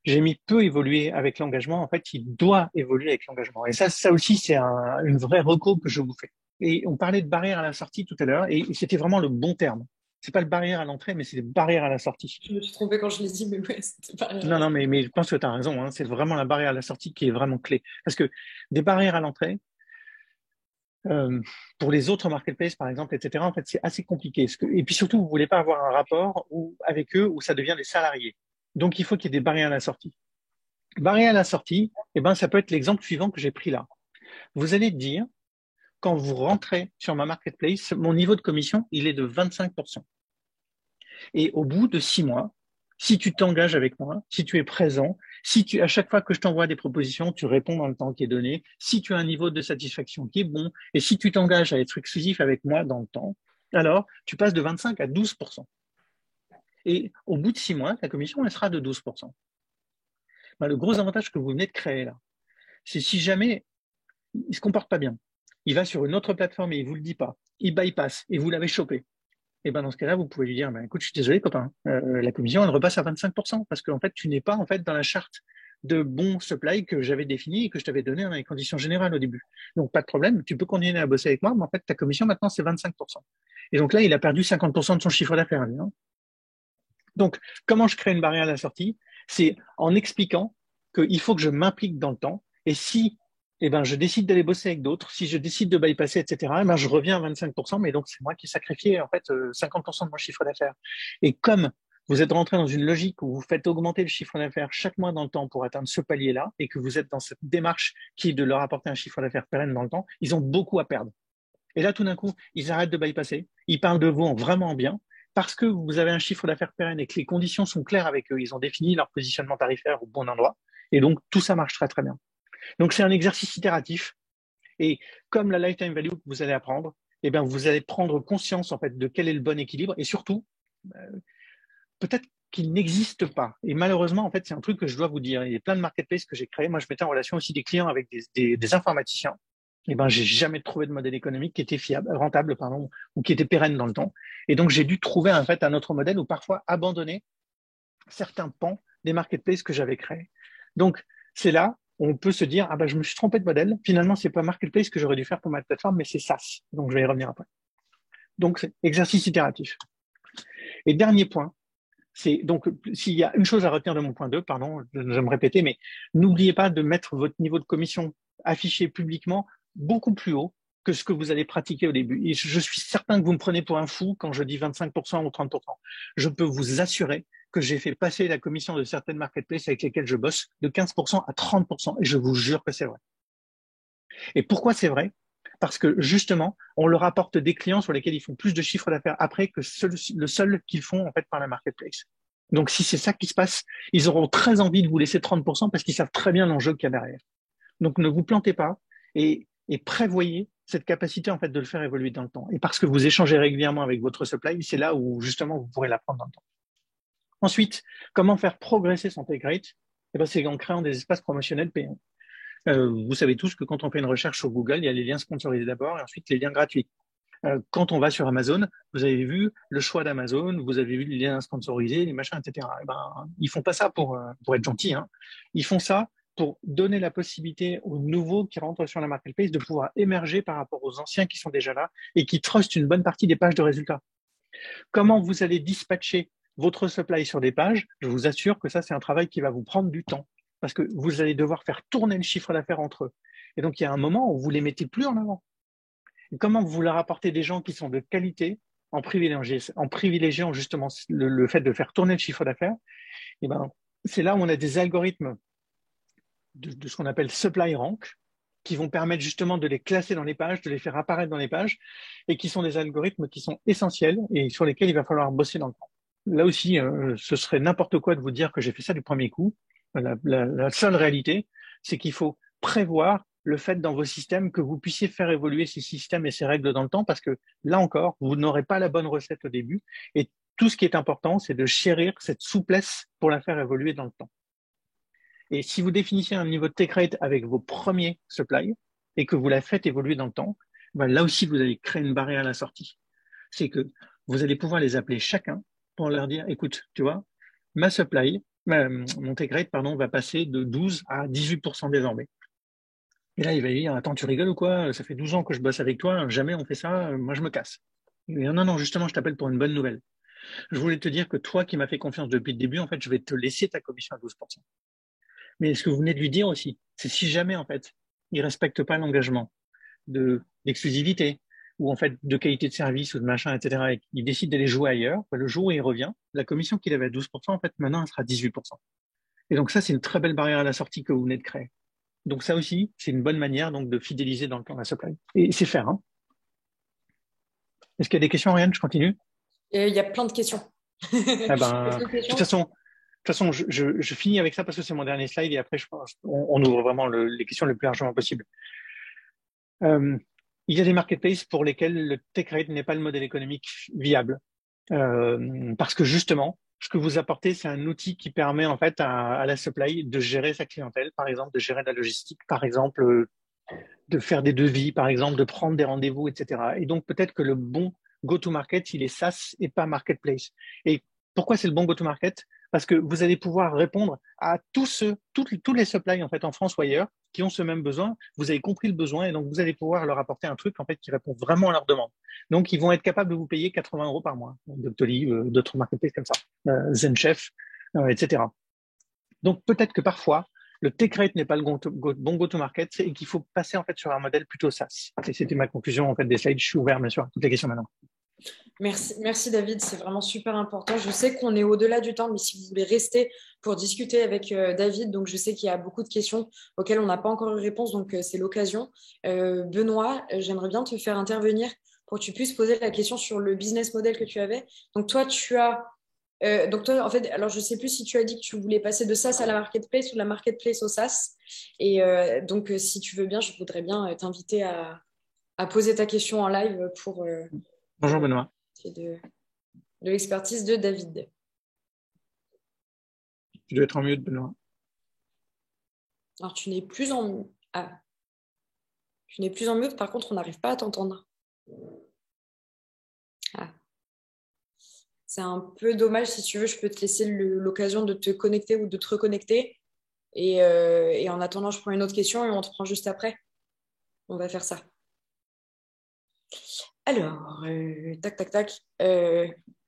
j'ai mis peut évoluer avec l'engagement. En fait, il doit évoluer avec l'engagement. Et ça aussi, c'est une vraie reco que je vous fais. Et on parlait de barrière à la sortie tout à l'heure, et c'était vraiment le bon terme. C'est pas le barrière à l'entrée, mais c'est les barrières à la sortie. Je me suis trompée quand je l'ai dit, mais ouais, c'était barrière. Non, mais je pense que tu as raison. Hein, c'est vraiment la barrière à la sortie qui est vraiment clé. Parce que des barrières à l'entrée, pour les autres marketplaces, par exemple, etc., en fait, c'est assez compliqué. Et puis surtout, vous voulez pas avoir un rapport avec eux où ça devient des salariés. Donc, il faut qu'il y ait des barrières à la sortie. Barrière à la sortie, ça peut être l'exemple suivant que j'ai pris là. Vous allez dire, quand vous rentrez sur ma marketplace, mon niveau de commission, il est de 25%. Et au bout de 6 mois, si tu t'engages avec moi, si tu es présent, à chaque fois que je t'envoie des propositions, tu réponds dans le temps qui est donné, si tu as un niveau de satisfaction qui est bon, et si tu t'engages à être exclusif avec moi dans le temps, alors tu passes de 25 à 12%. Et au bout de 6 mois, ta commission, elle sera de 12%. Le gros avantage que vous venez de créer là, c'est si jamais il ne se comporte pas bien, il va sur une autre plateforme et il ne vous le dit pas, il bypass et vous l'avez chopé, et dans ce cas-là, vous pouvez lui dire, écoute, je suis désolé, copain, la commission, elle repasse à 25%, parce qu'en fait, tu n'es pas en fait dans la charte de bon supply que j'avais définie et que je t'avais donné dans les conditions générales au début. Donc, pas de problème, tu peux continuer à bosser avec moi, mais en fait, ta commission, maintenant, c'est 25%. Et donc là, il a perdu 50% de son chiffre d'affaires. Hein. Donc, comment je crée une barrière à la sortie? C'est en expliquant qu'il faut que je m'implique dans le temps, et si je décide d'aller bosser avec d'autres, si je décide de bypasser, etc., je reviens à 25%, mais donc c'est moi qui ai sacrifié en fait 50% de mon chiffre d'affaires. Et comme vous êtes rentré dans une logique où vous faites augmenter le chiffre d'affaires chaque mois dans le temps pour atteindre ce palier-là, et que vous êtes dans cette démarche qui est de leur apporter un chiffre d'affaires pérenne dans le temps, ils ont beaucoup à perdre. Et là, tout d'un coup, ils arrêtent de bypasser, ils parlent de vous vraiment bien, parce que vous avez un chiffre d'affaires pérenne et que les conditions sont claires avec eux, ils ont défini leur positionnement tarifaire au bon endroit, Et donc, tout ça marche très, très bien. Donc, c'est un exercice itératif. Et comme la lifetime value que vous allez apprendre, eh bien, vous allez prendre conscience en fait de quel est le bon équilibre et surtout, peut-être qu'il n'existe pas. Et malheureusement, en fait, c'est un truc que je dois vous dire. Il y a plein de marketplaces que j'ai créés. Moi, je mettais en relation aussi des clients avec des informaticiens. Eh ben, j'ai jamais trouvé de modèle économique qui était fiable, rentable, pardon, ou qui était pérenne dans le temps. Et donc, j'ai dû trouver en fait un autre modèle ou parfois abandonner certains pans des marketplaces que j'avais créés. Donc, c'est là où on peut se dire, ah ben, je me suis trompé de modèle. Finalement, c'est pas marketplace que j'aurais dû faire pour ma plateforme, mais c'est SaaS. Donc, je vais y revenir après. Donc, c'est exercice itératif. Et dernier point, c'est donc, s'il y a une chose à retenir de mon point 2, pardon, je vais me répéter, mais n'oubliez pas de mettre votre niveau de commission affiché publiquement beaucoup plus haut que ce que vous allez pratiquer au début. Et je suis certain que vous me prenez pour un fou quand je dis 25% ou 30%. Je peux vous assurer que j'ai fait passer la commission de certaines marketplaces avec lesquelles je bosse de 15% à 30%, et je vous jure que c'est vrai. Et pourquoi c'est vrai? Parce que justement, on leur apporte des clients sur lesquels ils font plus de chiffre d'affaires après que le seul qu'ils font en fait par la marketplace. Donc si c'est ça qui se passe, ils auront très envie de vous laisser 30% parce qu'ils savent très bien l'enjeu qu'il y a derrière. Donc ne vous plantez pas et prévoyez cette capacité en fait de le faire évoluer dans le temps. Et parce que vous échangez régulièrement avec votre supply, c'est là où justement vous pourrez l'apprendre dans le temps. Ensuite, comment faire progresser son take rate? Eh ben, c'est en créant des espaces promotionnels payants. Vous savez tous que quand on fait une recherche sur Google, il y a les liens sponsorisés d'abord et ensuite les liens gratuits. Quand on va sur Amazon, vous avez vu le choix d'Amazon, vous avez vu les liens sponsorisés, les machins, etc. Et ben, ils font pas ça pour être gentils, hein. Ils font ça pour donner la possibilité aux nouveaux qui rentrent sur la marketplace de pouvoir émerger par rapport aux anciens qui sont déjà là et qui trustent une bonne partie des pages de résultats. Comment vous allez dispatcher votre supply sur des pages? Je vous assure que ça, c'est un travail qui va vous prendre du temps parce que vous allez devoir faire tourner le chiffre d'affaires entre eux. Et donc, il y a un moment où vous les mettez plus en avant. Et comment vous leur apportez des gens qui sont de qualité en privilégiant justement le fait de faire tourner le chiffre d'affaires? Et ben, c'est là où on a des algorithmes de ce qu'on appelle supply rank qui vont permettre justement de les classer dans les pages, de les faire apparaître dans les pages et qui sont des algorithmes qui sont essentiels et sur lesquels il va falloir bosser dans le temps. Là aussi, ce serait n'importe quoi de vous dire que j'ai fait ça du premier coup. La seule réalité, c'est qu'il faut prévoir le fait dans vos systèmes que vous puissiez faire évoluer ces systèmes et ces règles dans le temps parce que là encore, vous n'aurez pas la bonne recette au début et tout ce qui est important, c'est de chérir cette souplesse pour la faire évoluer dans le temps. Et si vous définissez un niveau de take rate avec vos premiers supplies et que vous la faites évoluer dans le temps, ben là aussi, vous allez créer une barrière à la sortie. C'est que vous allez pouvoir les appeler chacun pour leur dire, écoute, tu vois, ma supply, mon take rate, pardon, va passer de 12 à 18% désormais. Et là, il va dire, attends, tu rigoles ou quoi? Ça fait 12 ans que je bosse avec toi, jamais on fait ça, moi je me casse. Il va dire, non, non, justement, je t'appelle pour une bonne nouvelle. Je voulais te dire que toi qui m'as fait confiance depuis le début, en fait, je vais te laisser ta commission à 12%. Mais ce que vous venez de lui dire aussi, c'est si jamais, en fait, il respecte pas l'engagement d'exclusivité ou en fait de qualité de service ou de machin, etc., et qu'il décide d'aller jouer ailleurs, le jour où il revient, la commission qu'il avait à 12%, en fait, maintenant, elle sera 18%. Et donc ça, c'est une très belle barrière à la sortie que vous venez de créer. Donc ça aussi, c'est une bonne manière donc de fidéliser dans le temps la supply. Et c'est faire, hein. Est-ce qu'il y a des questions, Ariane? Je continue? Et il y a plein de questions. Eh ben, de toute façon, je finis avec ça parce que c'est mon dernier slide et après, je pense, on ouvre vraiment les questions le plus largement possible. Il y a des marketplaces pour lesquels le take rate n'est pas le modèle économique viable. Parce que justement, ce que vous apportez, c'est un outil qui permet en fait à la supply de gérer sa clientèle, par exemple, de gérer la logistique, par exemple, de faire des devis, par exemple, de prendre des rendez-vous, etc. Et donc peut-être que le bon go-to-market, il est SaaS et pas marketplace. Et pourquoi c'est le bon go-to-market? Parce que vous allez pouvoir répondre à tous les suppliers en fait en France ou ailleurs qui ont ce même besoin. Vous avez compris le besoin et donc vous allez pouvoir leur apporter un truc en fait qui répond vraiment à leur demande. Donc ils vont être capables de vous payer 80 € par mois. Doctolib, d'autres marketplaces comme ça, Zenchef, etc. Donc peut-être que parfois le take rate n'est pas le bon go-to-market et qu'il faut passer en fait sur un modèle plutôt SaaS. Et c'était ma conclusion en fait des slides. Je suis ouvert bien sûr à toutes les questions maintenant. Merci David, c'est vraiment super important. Je sais qu'on est au-delà du temps, mais si vous voulez rester pour discuter avec David, donc je sais qu'il y a beaucoup de questions auxquelles on n'a pas encore eu réponse, donc c'est l'occasion. Benoît, j'aimerais bien te faire intervenir pour que tu puisses poser la question sur le business model que tu avais. Donc toi, tu as Donc toi, en fait, alors je sais plus si tu as dit que tu voulais passer de SaaS à la marketplace ou de la marketplace au SaaS. Et donc, si tu veux bien, je voudrais bien t'inviter à poser ta question en live Bonjour pour Benoît. de l'expertise de David. Tu dois être en mute, Benoît. Alors, tu n'es plus en... Ah, tu n'es plus en mute, par contre, on n'arrive pas à t'entendre. Ah. C'est un peu dommage, si tu veux, je peux te laisser l'occasion de te connecter ou de te reconnecter. Et en attendant, je prends une autre question et on te prend juste après. On va faire ça. Alors, tac, tac, tac.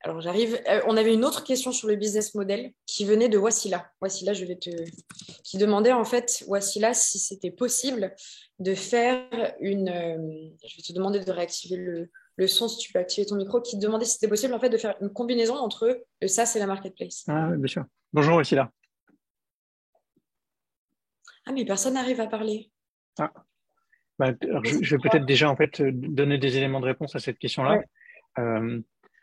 Alors, j'arrive. On avait une autre question sur le business model qui venait de Wassila. Wassila, qui demandait en fait, Wassila, si c'était possible de faire je vais te demander de réactiver le son si tu peux activer ton micro, qui demandait si c'était possible en fait de faire une combinaison entre le SaaS et la marketplace. Ah, oui, bien sûr. Bonjour, voici là. Ah, mais personne n'arrive à parler. Ah. Bah, alors, je vais peut-être déjà en fait donner des éléments de réponse à cette question-là. Ouais. Euh,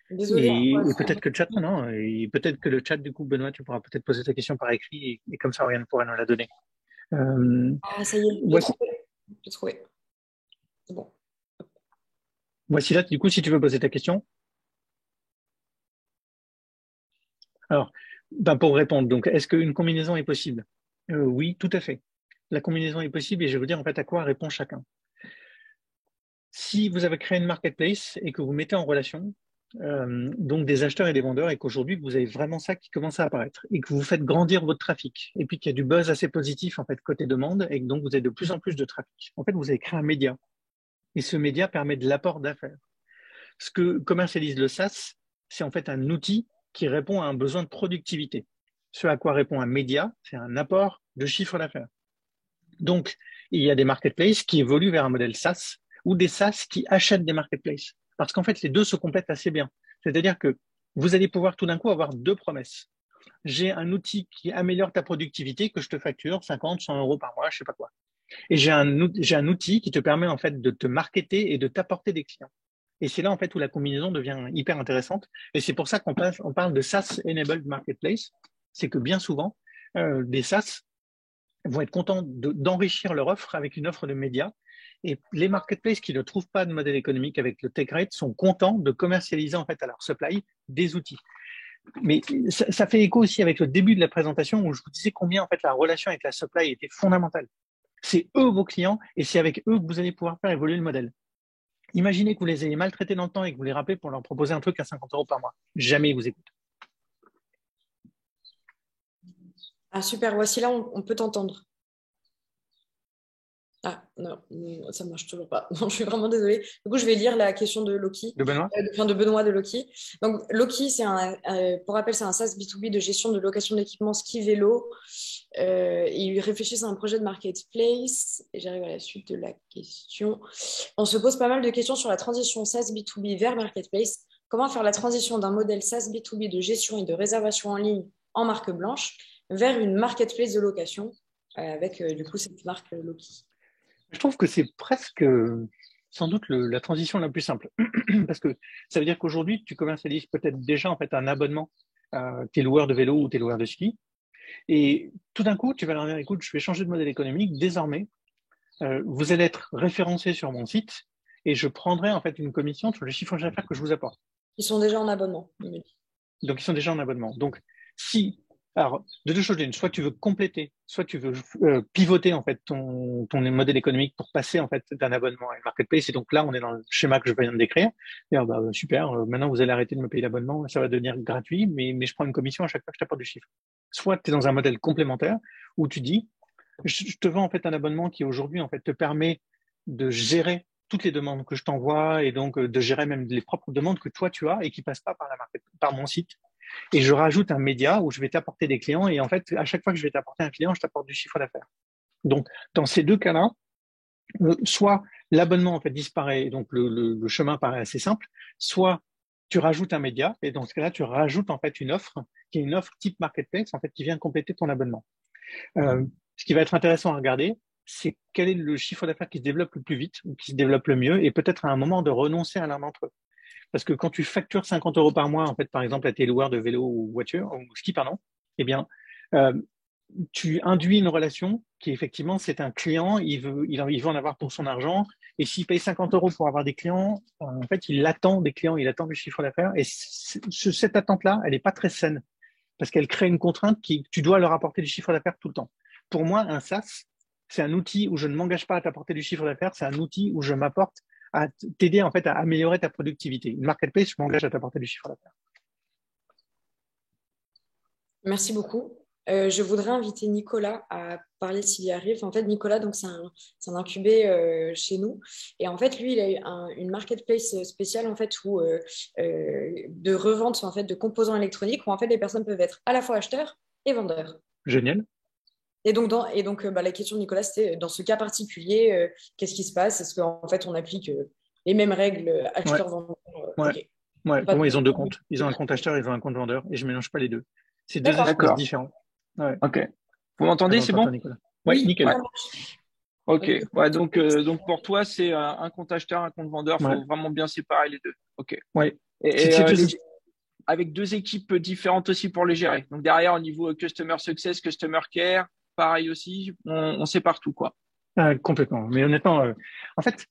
Désolée. et peut-être que le chat, non, et peut-être que le chat, du coup, Benoît, tu pourras peut-être poser ta question par écrit et comme ça, Oriane pourra nous la donner. Ah, ça y est, Voici, j'ai trouvé. C'est bon. voici là, du coup, si tu veux poser ta question. Alors, ben pour répondre, donc, est-ce qu'une combinaison est possible? Oui, tout à fait. La combinaison est possible et je vais vous dire en fait à quoi répond chacun. Si vous avez créé une marketplace et que vous mettez en relation donc des acheteurs et des vendeurs et qu'aujourd'hui vous avez vraiment ça qui commence à apparaître et que vous faites grandir votre trafic et puis qu'il y a du buzz assez positif en fait côté demande et que donc vous avez de plus en plus de trafic. En fait, vous avez créé un média et ce média permet de l'apport d'affaires. Ce que commercialise le SaaS, c'est en fait un outil qui répond à un besoin de productivité. Ce à quoi répond un média, c'est un apport de chiffre d'affaires. Donc, il y a des marketplaces qui évoluent vers un modèle SaaS ou des SaaS qui achètent des marketplaces. Parce qu'en fait, les deux se complètent assez bien. C'est-à-dire que vous allez pouvoir tout d'un coup avoir deux promesses. J'ai un outil qui améliore ta productivité que je te facture 50, 100 euros par mois, je sais pas quoi. Et j'ai un outil qui te permet en fait de te marketer et de t'apporter des clients. Et c'est là en fait où la combinaison devient hyper intéressante. Et c'est pour ça on parle de SaaS Enabled Marketplace. C'est que bien souvent, des SaaS vont être contents d'enrichir leur offre avec une offre de médias. Et les marketplaces qui ne trouvent pas de modèle économique avec le tech rate sont contents de commercialiser en fait à leur supply des outils. Mais ça fait écho aussi avec le début de la présentation où je vous disais combien en fait la relation avec la supply était fondamentale. C'est eux vos clients et c'est avec eux que vous allez pouvoir faire évoluer le modèle. Imaginez que vous les ayez maltraités dans le temps et que vous les rappelez pour leur proposer un truc à 50 euros par mois. Jamais ils vous écoutent. Ah, super. Voici là, on peut t'entendre. Ah, non, ça marche toujours pas. Non, je suis vraiment désolée. Du coup, je vais lire la question de Loki, De Benoît? de Benoît de Loki. Donc, Loki, pour rappel, c'est un SaaS B2B de gestion de location d'équipements ski vélo. Ils réfléchissent à un projet de marketplace. Et j'arrive à la suite de la question. On se pose pas mal de questions sur la transition SaaS B2B vers marketplace. Comment faire la transition d'un modèle SaaS B2B de gestion et de réservation en ligne en marque blanche vers une marketplace de location avec du coup cette marque Loki. Je trouve que c'est presque sans doute la transition la plus simple. Parce que ça veut dire qu'aujourd'hui, tu commercialises peut-être déjà en fait un abonnement à tes loueurs de vélo ou tes loueurs de ski. Et tout d'un coup, tu vas leur dire, écoute, je vais changer de modèle économique. Désormais, vous allez être référencé sur mon site et je prendrai en fait une commission sur le chiffre d'affaires que je vous apporte. Ils sont déjà en abonnement. Donc, ils sont déjà en abonnement. Donc, alors, de deux choses l'une, soit tu veux compléter, soit tu veux pivoter en fait ton modèle économique pour passer en fait d'un abonnement à une marketplace. Et donc là, on est dans le schéma que je viens de décrire. Et alors, bah, super, maintenant vous allez arrêter de me payer l'abonnement, ça va devenir gratuit, mais je prends une commission à chaque fois que je t'apporte du chiffre. Soit tu es dans un modèle complémentaire où tu dis, je te vends en fait un abonnement qui aujourd'hui en fait te permet de gérer toutes les demandes que je t'envoie et donc de gérer même les propres demandes que toi tu as et qui passent pas par mon site. Et je rajoute un média où je vais t'apporter des clients et en fait, à chaque fois que je vais t'apporter un client, je t'apporte du chiffre d'affaires. Donc, dans ces deux cas-là, soit l'abonnement en fait disparaît et donc le chemin paraît assez simple, soit tu rajoutes un média et dans ce cas-là, tu rajoutes en fait une offre qui est une offre type marketplace en fait qui vient compléter ton abonnement. Ce qui va être intéressant à regarder, c'est quel est le chiffre d'affaires qui se développe le plus vite ou qui se développe le mieux et peut-être à un moment de renoncer à l'un d'entre eux. Parce que quand tu factures 50 euros par mois, en fait, par exemple, à tes loueurs de vélo ou voiture, ou ski, pardon, eh bien, euh, tu induis une relation qui, effectivement, c'est un client, il veut en avoir pour son argent. Et s'il paye 50 euros pour avoir des clients, en fait, il attend des clients, il attend du chiffre d'affaires. Et cette attente-là, elle n'est pas très saine parce qu'elle crée une contrainte qui, tu dois leur apporter du chiffre d'affaires tout le temps. Pour moi, un SaaS, c'est un outil où je ne m'engage pas à t'apporter du chiffre d'affaires, c'est un outil où je m'apporte à t'aider en fait à améliorer ta productivité. Une marketplace, je m'engage à t'apporter du chiffre d'affaires. Merci beaucoup. Je voudrais inviter Nicolas à parler s'il y arrive. En fait, Nicolas, donc c'est un incubé chez nous. Et en fait, lui, il a eu une marketplace spéciale en fait de revente en fait de composants électroniques où en fait les personnes peuvent être à la fois acheteurs et vendeurs. Génial. Et donc, la question de Nicolas, c'était dans ce cas particulier, qu'est-ce qui se passe? Est-ce qu'en fait, on applique les mêmes règles Ouais, acheteur-vendeur? ouais, Ok. ouais. Pas Pour de- moi, ils ont deux comptes. Ils ont un compte acheteur, ils ont un compte vendeur, et je mélange pas les deux. C'est deux D'accord. espaces D'accord. différents. Ouais. Ok. Vous m'entendez, c'est Attends, bon? Nicolas. Ouais, Oui, nickel. Ouais. ça marche. Ok. Ouais, donc pour toi, c'est un compte acheteur, un compte vendeur. Ouais, Faut vraiment bien séparer les deux. Ok. ouais. Et, C'est deux. avec deux équipes différentes aussi pour les gérer. Donc derrière, au niveau Customer Success, Customer Care, pareil aussi, on sépare tout, quoi. Complètement. Mais honnêtement, en fait,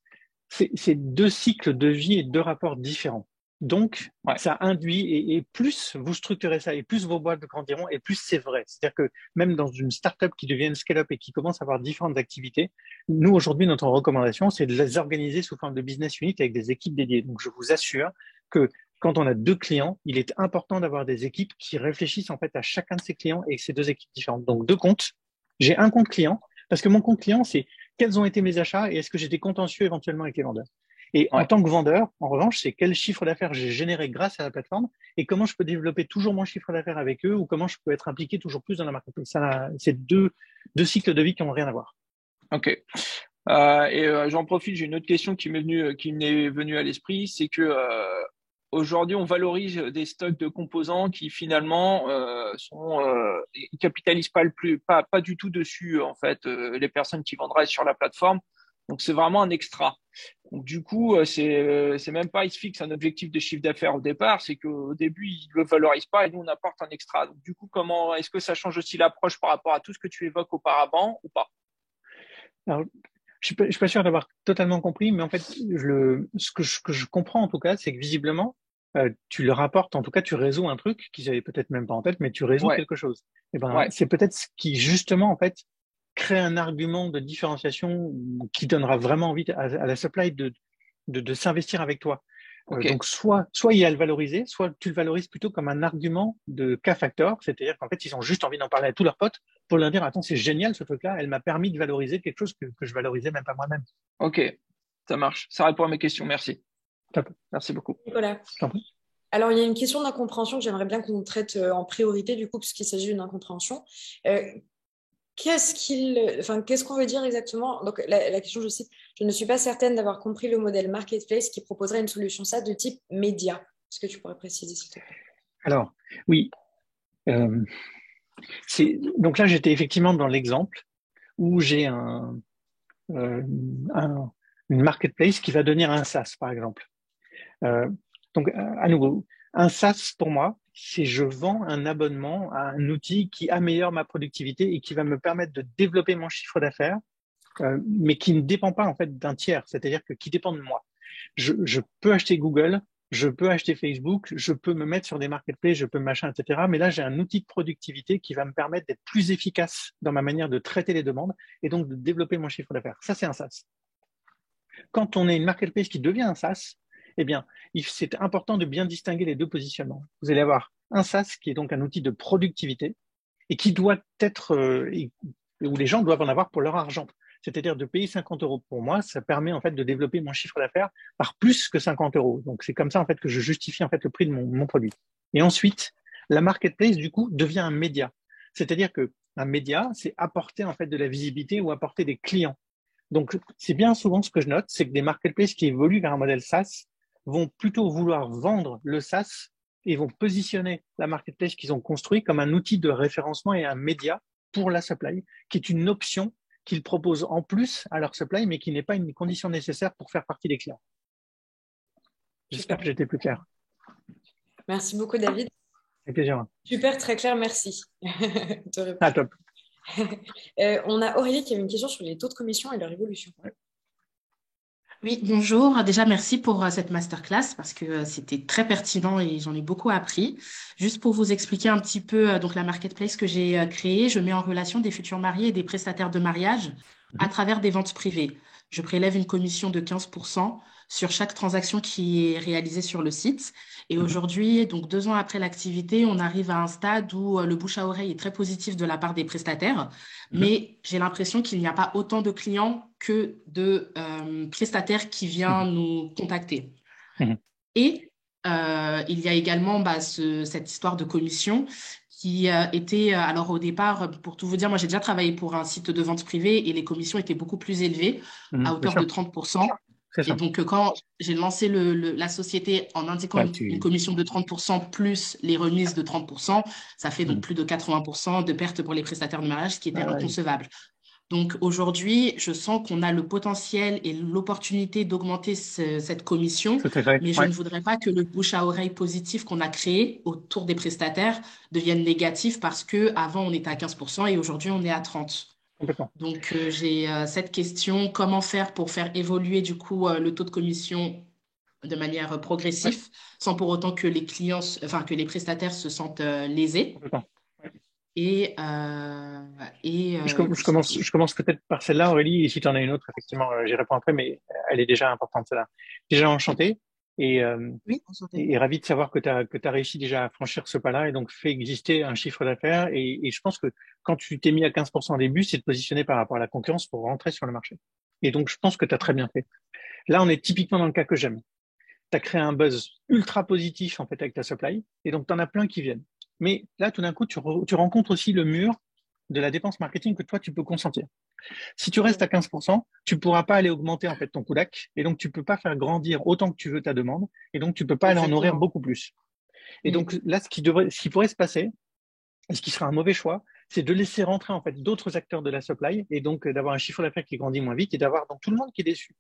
c'est deux cycles de vie et deux rapports différents. Donc, Ouais. ça induit, et plus vous structurez ça, et plus vos boîtes grandiront, et plus c'est vrai. C'est-à-dire que même dans une startup qui devient une scale-up et qui commence à avoir différentes activités, nous, aujourd'hui, notre recommandation, c'est de les organiser sous forme de business unit avec des équipes dédiées. Donc, je vous assure que quand on a deux clients, il est important d'avoir des équipes qui réfléchissent en fait à chacun de ces clients et ces deux équipes différentes. Donc, deux comptes. J'ai un compte client, parce que mon compte client, c'est quels ont été mes achats et est-ce que j'étais contentieux éventuellement avec les vendeurs. Et en Ouais. tant que vendeur, en revanche, c'est quel chiffre d'affaires j'ai généré grâce à la plateforme et comment je peux développer toujours mon chiffre d'affaires avec eux ou comment je peux être impliqué toujours plus dans la marketplace. Ça, c'est deux cycles de vie qui n'ont rien à voir. Ok. J'en profite, j'ai une autre question qui m'est venue à l'esprit, c'est que aujourd'hui, on valorise des stocks de composants qui finalement ils capitalisent pas du tout dessus en fait les personnes qui vendraient sur la plateforme. Donc c'est vraiment un extra. Donc du coup, c'est même pas ils se fixent un objectif de chiffre d'affaires au départ, c'est qu'au début ils le valorisent pas et nous on apporte un extra. Donc du coup, comment est-ce que ça change aussi l'approche par rapport à tout ce que tu évoques auparavant ou pas? Alors, je suis pas sûr d'avoir totalement compris, mais en fait, ce que je comprends en tout cas, c'est que visiblement, tu leur apportes, en tout cas, tu résous un truc qu'ils avaient peut-être même pas en tête, mais tu résous Ouais, quelque chose. Et ben, ouais, c'est peut-être ce qui justement, en fait, crée un argument de différenciation qui donnera vraiment envie à la supply de s'investir avec toi. ok, Donc, soit il y a le valoriser, soit tu le valorises plutôt comme un argument de K-factor, c'est-à-dire qu'en fait, ils ont juste envie d'en parler à tous leurs potes pour leur dire, attends, c'est génial ce truc-là, elle m'a permis de valoriser quelque chose que je valorisais même pas moi-même. ok, ça marche. Ça répond à mes questions. Merci. Top. Merci beaucoup. Nicolas. Je t'en prie. Alors, il y a une question d'incompréhension que j'aimerais bien qu'on traite en priorité, du coup, puisqu'il s'agit d'une incompréhension. Euh, qu'est-ce qu'on veut dire exactement? Donc, la question, je cite, je ne suis pas certaine d'avoir compris le modèle marketplace qui proposerait une solution SaaS de type média. Est-ce que tu pourrais préciser, s'il te plaît? Alors, oui. Euh, donc là, j'étais effectivement dans l'exemple où j'ai euh, un, une marketplace qui va devenir un SaaS, par exemple. Euh, donc, à nouveau, un SaaS, pour moi, c'est je vends un abonnement à un outil qui améliore ma productivité et qui va me permettre de développer mon chiffre d'affaires, mais qui ne dépend pas en fait d'un tiers, c'est-à-dire que qui dépend de moi. Je peux acheter Google, je peux acheter Facebook, je peux me mettre sur des marketplaces, je peux machin, etc. Mais là, j'ai un outil de productivité qui va me permettre d'être plus efficace dans ma manière de traiter les demandes et donc de développer mon chiffre d'affaires. Ça, c'est un SaaS. Quand on est une marketplace qui devient un SaaS, eh bien, c'est important de bien distinguer les deux positionnements. Vous allez avoir un SaaS qui est donc un outil de productivité et qui doit être, où les gens doivent en avoir pour leur argent. C'est-à-dire de payer 50 euros pour moi, ça permet en fait de développer mon chiffre d'affaires par plus que 50 euros. Donc c'est comme ça en fait que je justifie en fait le prix de mon produit. Et ensuite, la marketplace du coup devient un média. C'est-à-dire que un média, c'est apporter en fait de la visibilité ou apporter des clients. Donc, c'est bien souvent ce que je note, c'est que des marketplaces qui évoluent vers un modèle SaaS vont plutôt vouloir vendre le SaaS et vont positionner la marketplace qu'ils ont construit comme un outil de référencement et un média pour la supply, qui est une option qu'ils proposent en plus à leur supply, mais qui n'est pas une condition nécessaire pour faire partie des clients. J'espère que j'étais plus clair. Merci beaucoup, David. Avec plaisir. Super, très clair, merci. Ah, top. On a Aurélie qui avait une question sur les taux de commission et leur évolution. Oui, bonjour. Déjà, merci pour cette masterclass parce que c'était très pertinent et j'en ai beaucoup appris. Juste pour vous expliquer un petit peu donc la marketplace que j'ai créée, je mets en relation des futurs mariés et des prestataires de mariage à travers des ventes privées. Je prélève une commission de 15% sur chaque transaction qui est réalisée sur le site. Et aujourd'hui, donc 2 ans après l'activité, on arrive à un stade où le bouche à oreille est très positif de la part des prestataires, mais j'ai l'impression qu'il n'y a pas autant de clients que de prestataires qui viennent nous contacter. Et il y a également cette histoire de commission qui était, alors au départ, pour tout vous dire, moi j'ai déjà travaillé pour un site de vente privée et les commissions étaient beaucoup plus élevées, à hauteur de 30%. Et donc, quand j'ai lancé la société en indiquant une commission de 30% plus les remises de 30%, ça fait donc plus de 80% de pertes pour les prestataires de mariage, ce qui était inconcevable. Donc, aujourd'hui, je sens qu'on a le potentiel et l'opportunité d'augmenter cette commission, mais je ne voudrais pas que le bouche à oreille positif qu'on a créé autour des prestataires devienne négatif parce qu'avant, on était à 15% et aujourd'hui, on est à 30%. Donc, j'ai cette question, comment faire pour faire évoluer du coup le taux de commission de manière progressive, sans pour autant que les clients, que les prestataires se sentent lésés. Je commence peut-être par celle-là, Aurélie, et si tu en as une autre, effectivement, j'y réponds après, mais elle est déjà importante, celle-là. Déjà enchanté et ravi de savoir que tu as réussi déjà à franchir ce pas-là et donc fait exister un chiffre d'affaires. Et je pense que quand tu t'es mis à 15% au début, c'est de positionner par rapport à la concurrence pour rentrer sur le marché. Et donc, je pense que tu as très bien fait. Là, on est typiquement dans le cas que j'aime. Tu as créé un buzz ultra positif, en fait, avec ta supply, et donc tu en as plein qui viennent. Mais là, tout d'un coup, tu rencontres aussi le mur de la dépense marketing que toi, tu peux consentir. Si tu restes à 15%, tu pourras pas aller augmenter en fait ton CODAC et donc tu peux pas faire grandir autant que tu veux ta demande et donc tu peux pas aller en nourrir beaucoup plus. Et donc là, ce qui pourrait se passer, et ce qui sera un mauvais choix, c'est de laisser rentrer en fait d'autres acteurs de la supply et donc d'avoir un chiffre d'affaires qui grandit moins vite et d'avoir donc tout le monde qui est déçu.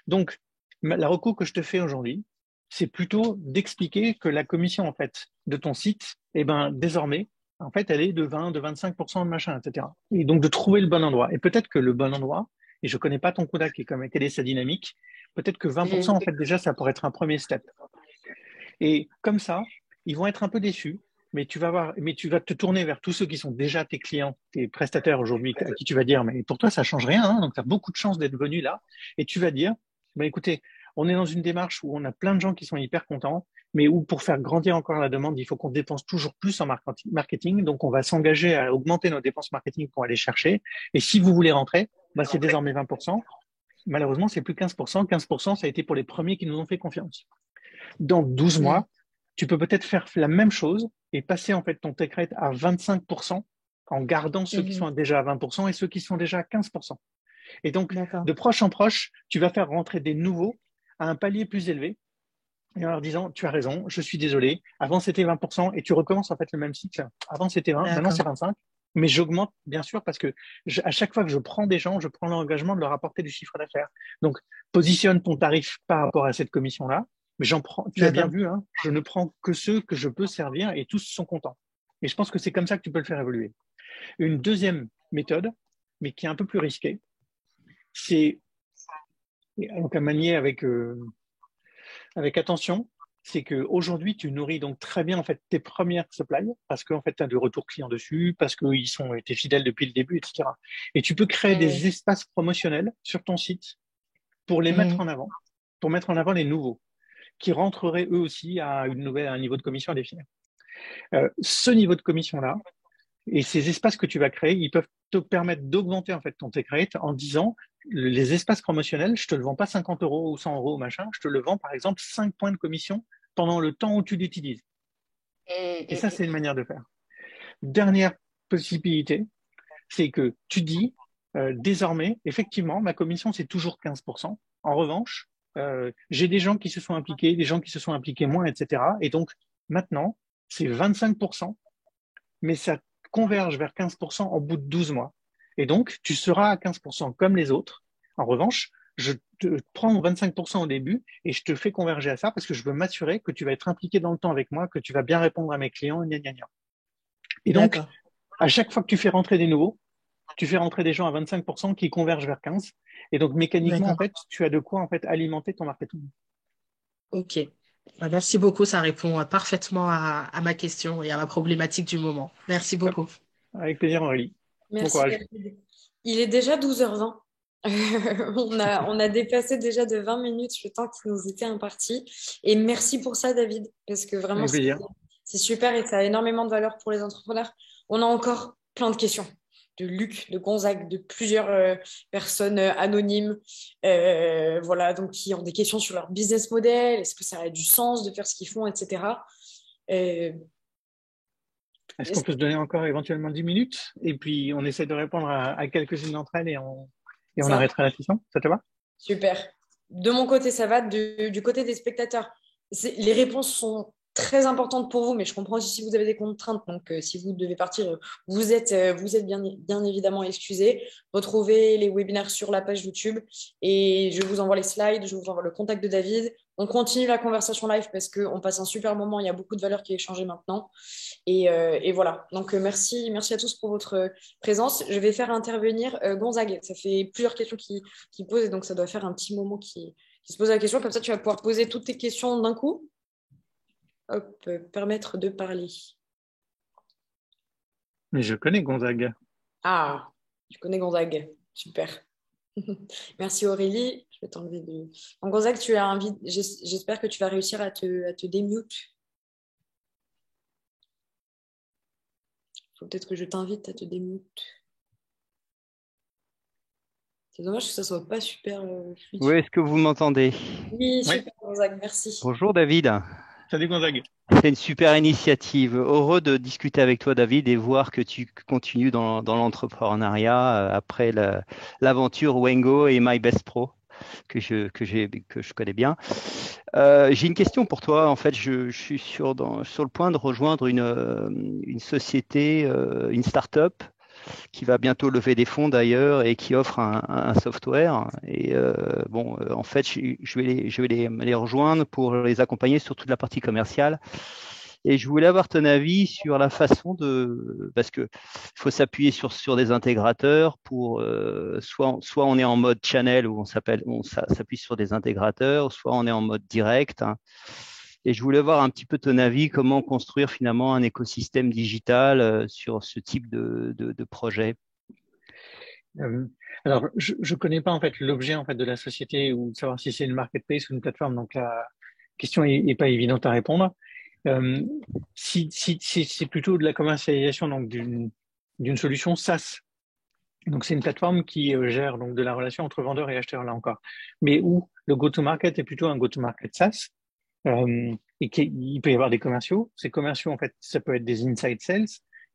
Donc la reco que je te fais aujourd'hui, c'est plutôt d'expliquer que la commission en fait de ton site, désormais, en fait, elle est de 20, de 25% de machin, etc. Et donc de trouver le bon endroit. Et peut-être que le bon endroit, et je connais pas ton CODAC et quelle est sa dynamique, peut-être que 20%, en fait, déjà, ça pourrait être un premier step. Et comme ça, ils vont être un peu déçus, mais tu vas te tourner vers tous ceux qui sont déjà tes clients, tes prestataires aujourd'hui, à qui tu vas dire, mais pour toi, ça change rien, hein, donc tu as beaucoup de chances d'être venu là. Et tu vas dire, écoutez, on est dans une démarche où on a plein de gens qui sont hyper contents, mais où pour faire grandir encore la demande, il faut qu'on dépense toujours plus en marketing. Donc, on va s'engager à augmenter nos dépenses marketing pour aller chercher. Et si vous voulez rentrer, c'est désormais 20%. Malheureusement, c'est plus 15%. 15%, ça a été pour les premiers qui nous ont fait confiance. Dans 12 mois, tu peux peut-être faire la même chose et passer en fait ton take rate à 25% en gardant ceux qui sont déjà à 20% et ceux qui sont déjà à 15%. Et donc, de proche en proche, tu vas faire rentrer des nouveaux à un palier plus élevé et en leur disant, tu as raison, je suis désolé, avant c'était 20% et tu recommences en fait le même cycle. Avant c'était 20, maintenant c'est 25, mais j'augmente bien sûr parce que à chaque fois que je prends des gens, je prends l'engagement de leur apporter du chiffre d'affaires. Donc, positionne ton tarif par rapport à cette commission-là, mais tu as bien vu, hein, je ne prends que ceux que je peux servir et tous sont contents. Et je pense que c'est comme ça que tu peux le faire évoluer. Une deuxième méthode, mais qui est un peu plus risquée, c'est donc à manier avec attention, c'est qu'aujourd'hui, tu nourris donc très bien en fait tes premières supplies parce qu'en fait, tu as de retour client dessus, parce qu'ils sont été fidèles depuis le début, etc. Et tu peux créer des espaces promotionnels sur ton site pour les mettre en avant, pour mettre en avant les nouveaux qui rentreraient eux aussi à un niveau de commission à définir. Ce niveau de commission-là et ces espaces que tu vas créer, ils peuvent te permettre d'augmenter en fait ton take rate en disant les espaces promotionnels, je te le vends pas 50 € ou 100 € machin, je te le vends par exemple 5 points de commission pendant le temps où tu l'utilises. Et ça, c'est une manière de faire. Dernière possibilité, c'est que tu dis désormais, effectivement, ma commission c'est toujours 15%. En revanche, j'ai des gens qui se sont impliqués, des gens qui se sont impliqués moins, etc. Et donc maintenant, c'est 25%, mais ça converge vers 15% au bout de 12 mois. Et donc, tu seras à 15% comme les autres. En revanche, je te prends 25% au début et je te fais converger à ça parce que je veux m'assurer que tu vas être impliqué dans le temps avec moi, que tu vas bien répondre à mes clients, gna, gna, gna. Et donc, D'accord. à chaque fois que tu fais rentrer des nouveaux, tu fais rentrer des gens à 25% qui convergent vers 15. Et donc, mécaniquement, en D'accord. fait, tu as de quoi en fait alimenter ton marketing. OK. Merci beaucoup. Ça répond parfaitement à ma question et à ma problématique du moment. Merci Top. beaucoup. Avec plaisir, Aurélie. Bon Merci, courage. David. Il est déjà 12h20. On a dépassé déjà de 20 minutes le temps qui nous était imparti. Et merci pour ça, David, parce que vraiment, Avec plaisir. c'est super et ça a énormément de valeur pour les entrepreneurs. On a encore plein de questions de Luc, de Gonzague, de plusieurs personnes anonymes, voilà, donc qui ont des questions sur leur business model, est-ce que ça a du sens de faire ce qu'ils font, etc. Euh, Est-ce qu'on peut se donner encore éventuellement 10 minutes? Et puis, on essaie de répondre à quelques-unes d'entre elles et on ça, arrêtera la session. Ça te va? super. De mon côté, ça va. Du côté des spectateurs, les réponses sont très importantes pour vous, mais je comprends aussi si vous avez des contraintes. Donc, si vous devez partir, vous êtes bien évidemment excusés. Retrouvez les webinaires sur la page YouTube et je vous envoie les slides, je vous envoie le contact de David. On continue la conversation live parce qu'on passe un super moment. Il y a beaucoup de valeur qui est échangée maintenant. Et voilà. Donc, merci à tous pour votre présence. Je vais faire intervenir Gonzague. Ça fait plusieurs questions qui posent, et donc ça doit faire un petit moment qui se pose la question. Comme ça, tu vas pouvoir poser toutes tes questions d'un coup. Hop, permettre de parler. Mais je connais Gonzague. Ah, tu connais Gonzague. Super. Merci Aurélie. Je vais t'enlever de. Donc, Gonzague, tu as j'espère que tu vas réussir à te démute. Faut peut-être que je t'invite à te démute. C'est dommage que ça soit pas super fluide. Oui, est-ce que vous m'entendez? Oui, Oui. super Gonzague, merci. Bonjour David. Salut Gonzague. C'est une super initiative. Heureux de discuter avec toi David et voir que tu continues dans l'entrepreneuriat après l'aventure Wengo et My Best Pro que je connais bien. J'ai une question pour toi. En fait, je suis sur le point de rejoindre une société, une start-up qui va bientôt lever des fonds d'ailleurs et qui offre un software. Et en fait, je vais les rejoindre pour les accompagner sur toute la partie commerciale. Et je voulais avoir ton avis sur la façon parce que faut s'appuyer sur des intégrateurs pour soit on est en mode channel où on s'appuie sur des intégrateurs, soit on est en mode direct. Hein. Et je voulais voir un petit peu ton avis, comment construire finalement un écosystème digital sur ce type de projet. Euh, alors, je connais pas en fait l'objet en fait de la société ou de savoir si c'est une marketplace ou une plateforme. Donc la question est pas évidente à répondre. Si c'est plutôt de la commercialisation donc d'une solution SaaS. Donc c'est une plateforme qui gère donc de la relation entre vendeurs et acheteurs là encore, mais où le go-to-market est plutôt un go-to-market SaaS. Et il peut y avoir des commerciaux. Ces commerciaux, en fait, ça peut être des inside sales.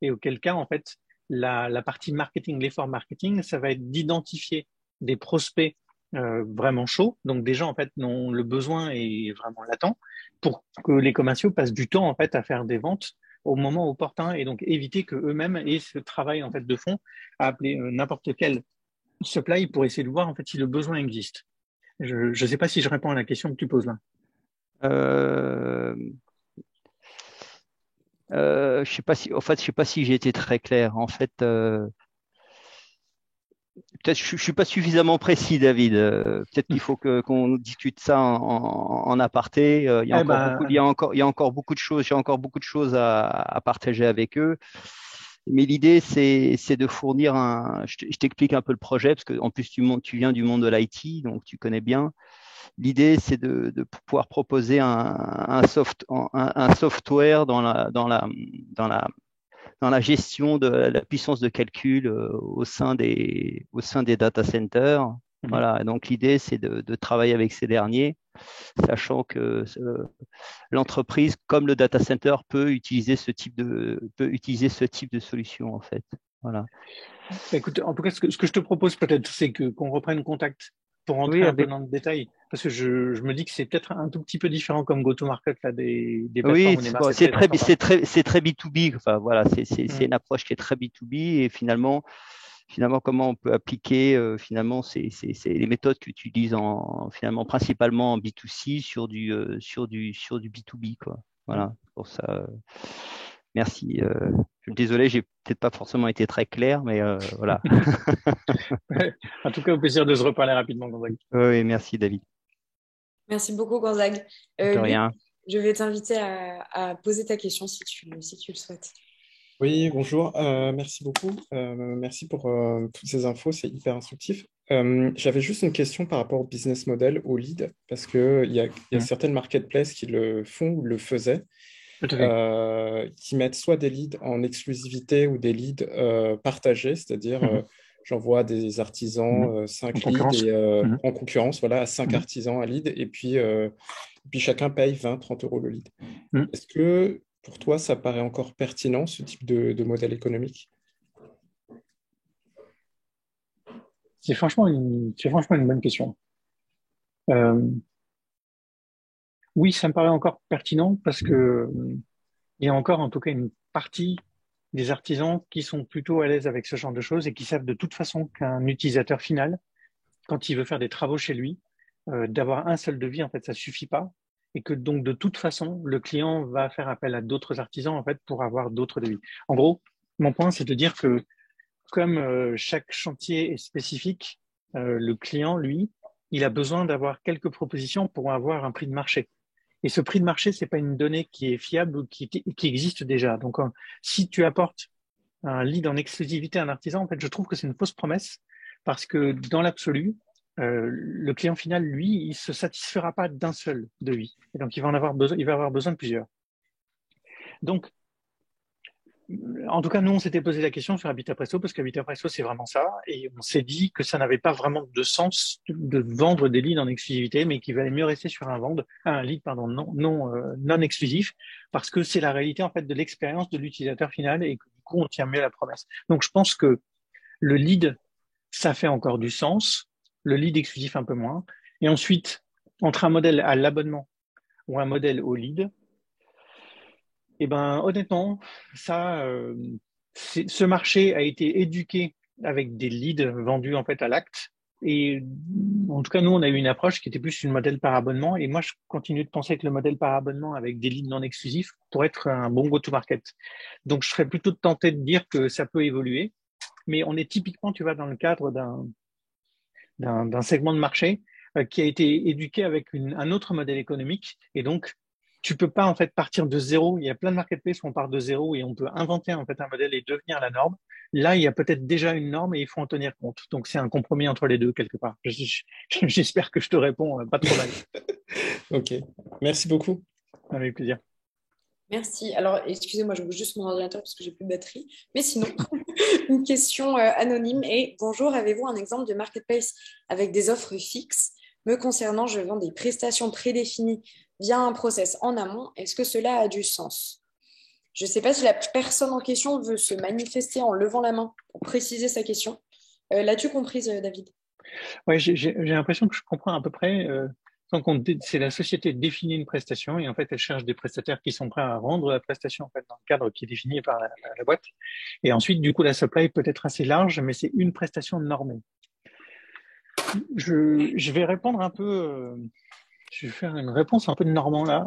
Et auquel cas, en fait, la partie marketing, l'effort marketing, ça va être d'identifier des prospects vraiment chauds. Donc des gens, en fait, dont le besoin est vraiment latent pour que les commerciaux passent du temps, en fait, à faire des ventes au moment opportun et donc éviter que eux-mêmes aient ce travail, en fait, de fond à appeler n'importe quel supply pour essayer de voir, en fait, si le besoin existe. Je ne sais pas si je réponds à la question que tu poses là. Euh, je sais pas si, en fait, je sais pas si j'ai été très clair. En fait, peut-être je suis pas suffisamment précis, David. Peut-être qu'il faut qu'on discute ça en aparté. Eh ben, Il y a encore beaucoup de choses. J'ai encore beaucoup de choses à partager avec eux. Mais l'idée, c'est de fournir je t'explique un peu le projet parce que en plus tu viens du monde de l'IT, donc tu connais bien. L'idée, c'est de pouvoir proposer un software dans la gestion de la puissance de calcul au sein des data centers. Voilà. Donc l'idée, c'est de travailler avec ces derniers, sachant que l'entreprise, comme le data center, peut utiliser ce type de solution en fait. Voilà. écoute, en tout cas, ce que je te propose peut-être, c'est qu'on reprenne contact pour rentrer Oui, un peu dans le détail, parce que je me dis que c'est peut-être un tout petit peu différent comme go-to-market là des plateformes oui, ou des c'est marketplaces très, dont on parle. c'est très B2B. Enfin, voilà, c'est une approche qui est très B2B et finalement, finalement comment on peut appliquer finalement les méthodes que tu utilises finalement principalement en B2C sur du B2B, quoi. Voilà, pour ça. Merci. Je suis désolé, j'ai peut-être pas forcément été très clair, mais voilà. En tout cas, au plaisir de se reparler rapidement, Gonzague. Oui, merci David. Merci beaucoup, Gonzague. De Luc, rien. je vais t'inviter à poser ta question si tu le souhaites. Oui, bonjour, merci beaucoup. Merci pour toutes ces infos, c'est hyper instructif. J'avais juste une question par rapport au business model, au lead, parce qu'il y a certaines marketplaces qui le font ou le faisaient, qui mettent soit des leads en exclusivité ou des leads partagés, c'est-à-dire j'envoie des artisans 5 leads en concurrence, voilà, à 5 artisans un lead, et puis chacun paye 20-30 euros le lead. Est-ce que pour toi, ça paraît encore pertinent, ce type de modèle économique? C'est franchement une bonne question. Oui, ça me paraît encore pertinent parce que il y a encore, en tout cas, une partie des artisans qui sont plutôt à l'aise avec ce genre de choses et qui savent de toute façon qu'un utilisateur final, quand il veut faire des travaux chez lui, d'avoir un seul devis, en fait, ça suffit pas. Et que donc, de toute façon, le client va faire appel à d'autres artisans, en fait, pour avoir d'autres devis. En gros, mon point, c'est de dire que comme chaque chantier est spécifique, le client, lui, il a besoin d'avoir quelques propositions pour avoir un prix de marché. Et ce prix de marché, c'est pas une donnée qui est fiable ou qui existe déjà. Donc, si tu apportes un lead en exclusivité à un artisan, en fait, je trouve que c'est une fausse promesse parce que dans l'absolu, le client final, lui, il se satisfera pas d'un seul devis. Et donc, il va avoir besoin de plusieurs. Donc, en tout cas, nous, on s'était posé la question sur Habitat Presto parce qu'Habitat Presto, c'est vraiment ça. Et on s'est dit que ça n'avait pas vraiment de sens de vendre des leads en exclusivité, mais qu'il valait mieux rester sur un lead, non exclusif, parce que c'est la réalité, en fait, de l'expérience de l'utilisateur final et que du coup, on tient mieux la promesse. Donc, je pense que le lead, ça fait encore du sens. Le lead exclusif, un peu moins. Et ensuite, entre un modèle à l'abonnement ou un modèle au lead, eh ben, honnêtement, ce marché a été éduqué avec des leads vendus en fait à l'acte. Et en tout cas, nous, on a eu une approche qui était plus une modèle par abonnement. Et moi, je continue de penser que le modèle par abonnement avec des leads non exclusifs pourrait être un bon go-to-market. Donc, je serais plutôt tenté de dire que ça peut évoluer. Mais on est typiquement, tu vois, dans le cadre d'un segment de marché qui a été éduqué avec un autre modèle économique. Et donc, tu peux pas en fait partir de zéro. Il y a plein de marketplaces où on part de zéro et on peut inventer en fait un modèle et devenir la norme. Là, il y a peut-être déjà une norme et il faut en tenir compte. Donc, c'est un compromis entre les deux quelque part. J'espère que je te réponds pas trop mal. Ok, merci beaucoup. Avec plaisir. Merci. Alors, excusez-moi, je bouge juste mon ordinateur parce que j'ai plus de batterie. Mais sinon, une question anonyme est: bonjour, avez-vous un exemple de marketplace avec des offres fixes? Me concernant, je vends des prestations prédéfinies via un process en amont. Est-ce que cela a du sens? Je ne sais pas si la personne en question veut se manifester en levant la main pour préciser sa question. L'as-tu comprise, David? Ouais, j'ai l'impression que je comprends à peu près. C'est la société définit une prestation et en fait elle cherche des prestataires qui sont prêts à rendre la prestation en fait dans le cadre qui est défini par la boîte. Et ensuite, du coup, la supply peut être assez large, mais c'est une prestation normée. Je vais répondre un peu. Je vais faire une réponse un peu de Normand là.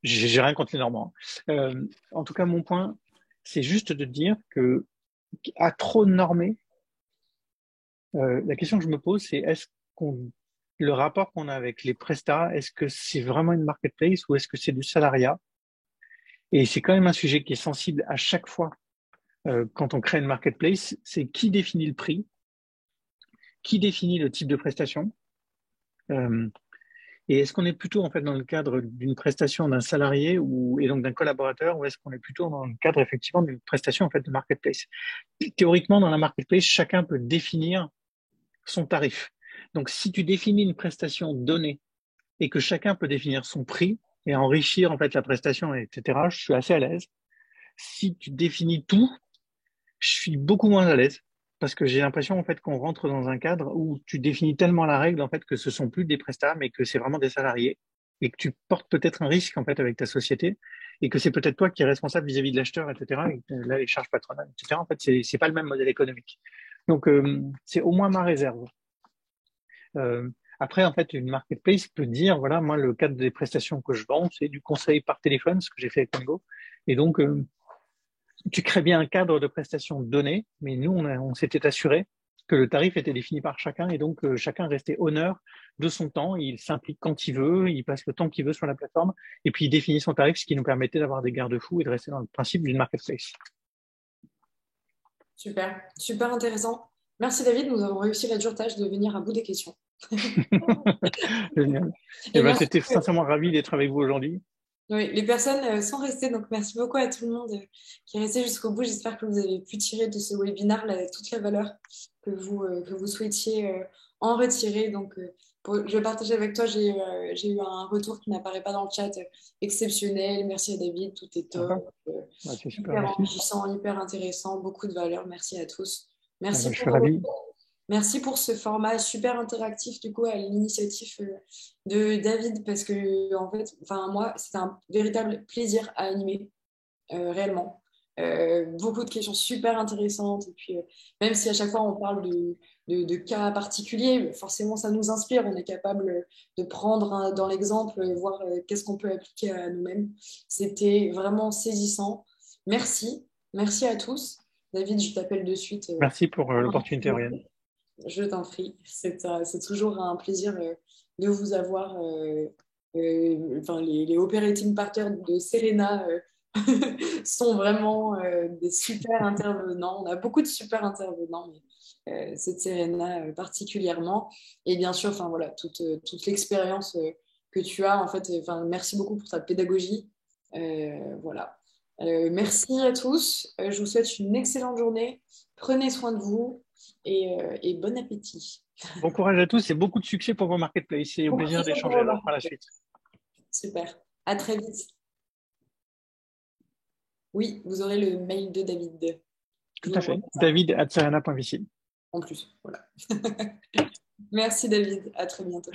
J'ai rien contre les Normands. En tout cas, mon point, c'est juste de dire que à trop normer, la question que je me pose, c'est le rapport qu'on a avec les prestats, est-ce que c'est vraiment une marketplace ou est-ce que c'est du salariat? Et c'est quand même un sujet qui est sensible à chaque fois quand on crée une marketplace, c'est qui définit le prix, qui définit le type de prestation. Et est-ce qu'on est plutôt en fait dans le cadre d'une prestation d'un salarié et donc d'un collaborateur, ou est-ce qu'on est plutôt dans le cadre effectivement d'une prestation en fait de marketplace? Théoriquement, dans la marketplace, chacun peut définir son tarif. Donc, si tu définis une prestation donnée et que chacun peut définir son prix et enrichir en fait la prestation, etc., je suis assez à l'aise. Si tu définis tout, je suis beaucoup moins à l'aise parce que j'ai l'impression en fait qu'on rentre dans un cadre où tu définis tellement la règle en fait que ce sont plus des prestats mais que c'est vraiment des salariés et que tu portes peut-être un risque en fait avec ta société et que c'est peut-être toi qui es responsable vis-à-vis de l'acheteur, etc. Et là, les charges patronales, etc. En fait, c'est pas le même modèle économique. Donc, c'est au moins ma réserve. Après, en fait, une marketplace peut dire, voilà, moi, le cadre des prestations que je vends, c'est du conseil par téléphone, ce que j'ai fait avec Mango. Et donc, tu crées bien un cadre de prestations donné, mais nous, on s'était assuré que le tarif était défini par chacun et donc chacun restait honneur de son temps. Il s'implique quand il veut, il passe le temps qu'il veut sur la plateforme et puis il définit son tarif, ce qui nous permettait d'avoir des garde-fous et de rester dans le principe d'une marketplace. Super, super intéressant. Merci David, nous avons réussi la dure tâche de venir à bout des questions. Génial. Et Et ben, merci. j'étais sincèrement ravi d'être avec vous aujourd'hui. Oui, les personnes sont restées, donc merci beaucoup à tout le monde qui est resté jusqu'au bout. J'espère que vous avez pu tirer de ce webinaire toute la valeur que vous souhaitiez en retirer. Donc, je vais partager avec toi, j'ai eu un retour qui n'apparaît pas dans le chat exceptionnel. Merci à David, tout est top. C'est super, Hyper merci. enrichissant, hyper intéressant, beaucoup de valeur. Merci à tous. Merci Je suis ravi. Merci pour ce format super interactif, du coup, à l'initiative de David, parce que, en fait, enfin, moi, c'était un véritable plaisir à animer, réellement. Beaucoup de questions super intéressantes, et puis, même si à chaque fois on parle de cas particuliers, forcément, ça nous inspire. On est capable de prendre dans l'exemple, voir qu'est-ce qu'on peut appliquer à nous-mêmes. C'était vraiment saisissant. Merci. Merci à tous. David, je t'appelle de suite. Merci pour l'opportunité, Ariane. Je t'en prie. C'est toujours un plaisir de vous avoir. Enfin, les operating partners de Serena sont vraiment des super intervenants. On a beaucoup de super intervenants, mais cette Serena particulièrement. Et bien sûr, enfin, voilà, toute l'expérience que tu as. En fait, enfin, merci beaucoup pour ta pédagogie. Voilà. Merci à tous. Je vous souhaite une excellente journée. Prenez soin de vous et bon appétit. Bon courage à tous et beaucoup de succès pour vos marketplaces et au plaisir d'échanger alors par la suite. Super. À très vite. Oui, vous aurez le mail de David. Tout à fait. David@serena.vc. En plus, voilà. Merci David. À très bientôt.